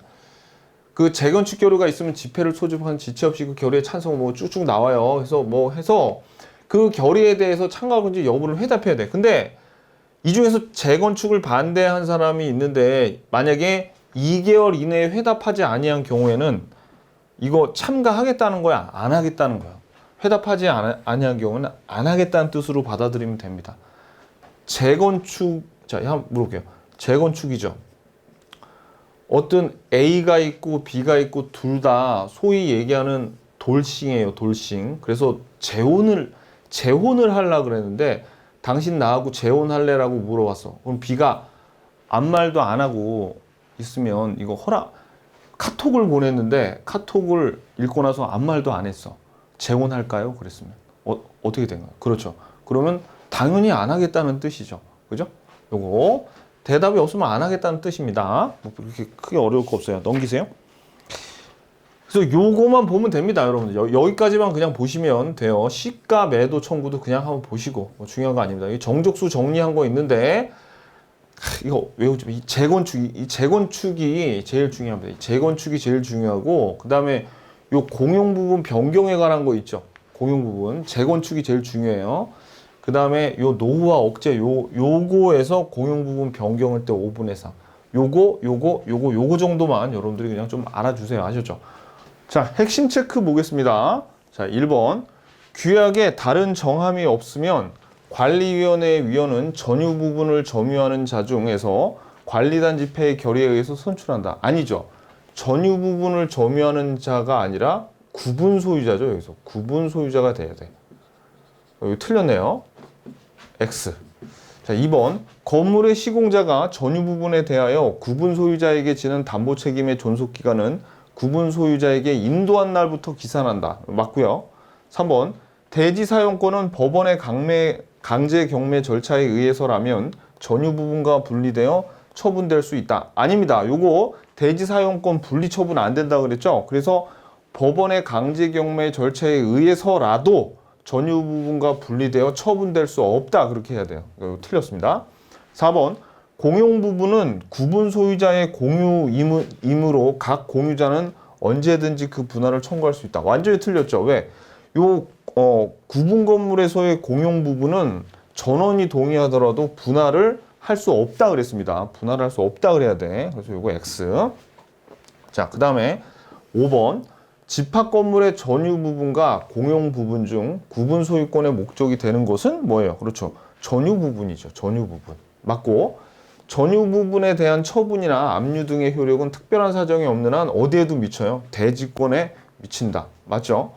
그 재건축 결의가 있으면 집회를 소집한 지체 없이 그 결의에 찬성 뭐 쭉쭉 나와요. 그래서 뭐 해서 그 결의에 대해서 참가하는지 여부를 회답해야 돼. 근데 이 중에서 재건축을 반대한 사람이 있는데 만약에 2개월 이내에 회답하지 아니한 경우에는 이거 참가하겠다는 거야? 안 하겠다는 거야? 회답하지 아니한 경우는 안 하겠다는 뜻으로 받아들이면 됩니다. 재건축, 자, 한번 물어볼게요. 재건축이죠. 어떤 A가 있고 B가 있고 둘 다 소위 얘기하는 돌싱이에요. 돌싱. 그래서 재혼을 하려고 그랬는데 당신 나하고 재혼할래라고 물어봤어. 그럼 B가 아무 말도 안 하고 있으면 이거 카톡을 보냈는데 카톡을 읽고 나서 아무 말도 안 했어. 재혼할까요? 그랬으면 어떻게 된가요? 그렇죠. 그러면 당연히 안 하겠다는 뜻이죠. 그죠? 요거 대답이 없으면 안 하겠다는 뜻입니다. 뭐 그렇게 크게 어려울 거 없어요. 넘기세요. 그래서 요거만 보면 됩니다, 여러분들. 여기까지만 그냥 보시면 돼요. 시가 매도 청구도 그냥 한번 보시고 뭐 중요한 거 아닙니다. 이 정족수 정리한 거 있는데 이거 외우지. 이 재건축이 제일 중요합니다. 이 재건축이 제일 중요하고 그 다음에 요 공용 부분 변경에 관한 거 있죠. 공용 부분. 재건축이 제일 중요해요. 그 다음에 요 노후화 억제 요거에서 공용 부분 변경할 때 5분의 3. 요거 정도만 여러분들이 그냥 좀 알아주세요. 아셨죠? 자, 핵심 체크 보겠습니다. 자, 1번. 규약에 다른 정함이 없으면 관리위원회의 위원은 전유 부분을 점유하는 자 중에서 관리단 집회의 결의에 의해서 선출한다. 아니죠. 전유 부분을 점유하는 자가 아니라 구분 소유자죠. 여기서 구분 소유자가 돼야 돼. 여기 틀렸네요. X. 자, 2번. 건물의 시공자가 전유 부분에 대하여 구분 소유자에게 지는 담보 책임의 존속 기간은 구분 소유자에게 인도한 날부터 기산한다. 맞고요. 3번. 대지 사용권은 법원의 강제 경매 절차에 의해서라면 전유 부분과 분리되어 처분될 수 있다. 아닙니다. 요거 대지 사용권 분리 처분 안 된다 그랬죠? 그래서 법원의 강제 경매 절차에 의해서라도 전유 부분과 분리되어 처분될 수 없다. 그렇게 해야 돼요. 이거 틀렸습니다. 4번. 공용 부분은 구분 소유자의 공유이므로 각 공유자는 언제든지 그 분할을 청구할 수 있다. 완전히 틀렸죠. 왜? 요 구분 건물에서의 공용 부분은 전원이 동의하더라도 분할을 할 수 없다 그랬습니다. 분할을 할 수 없다 그래야 돼. 그래서 요거 X. 자, 그 다음에 5번. 집합 건물의 전유 부분과 공용 부분 중 구분 소유권의 목적이 되는 것은 뭐예요? 그렇죠. 전유 부분이죠. 전유 부분. 맞고, 전유 부분에 대한 처분이나 압류 등의 효력은 특별한 사정이 없는 한 어디에도 미쳐요? 대지권에 미친다. 맞죠?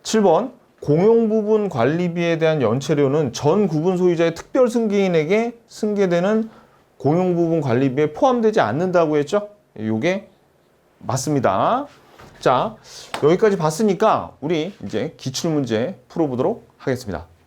7번. 공용 부분 관리비에 대한 연체료는 전 구분 소유자의 특별 승계인에게 승계되는 공용 부분 관리비에 포함되지 않는다고 했죠? 이게 맞습니다. 자, 여기까지 봤으니까 우리 이제 기출문제 풀어보도록 하겠습니다.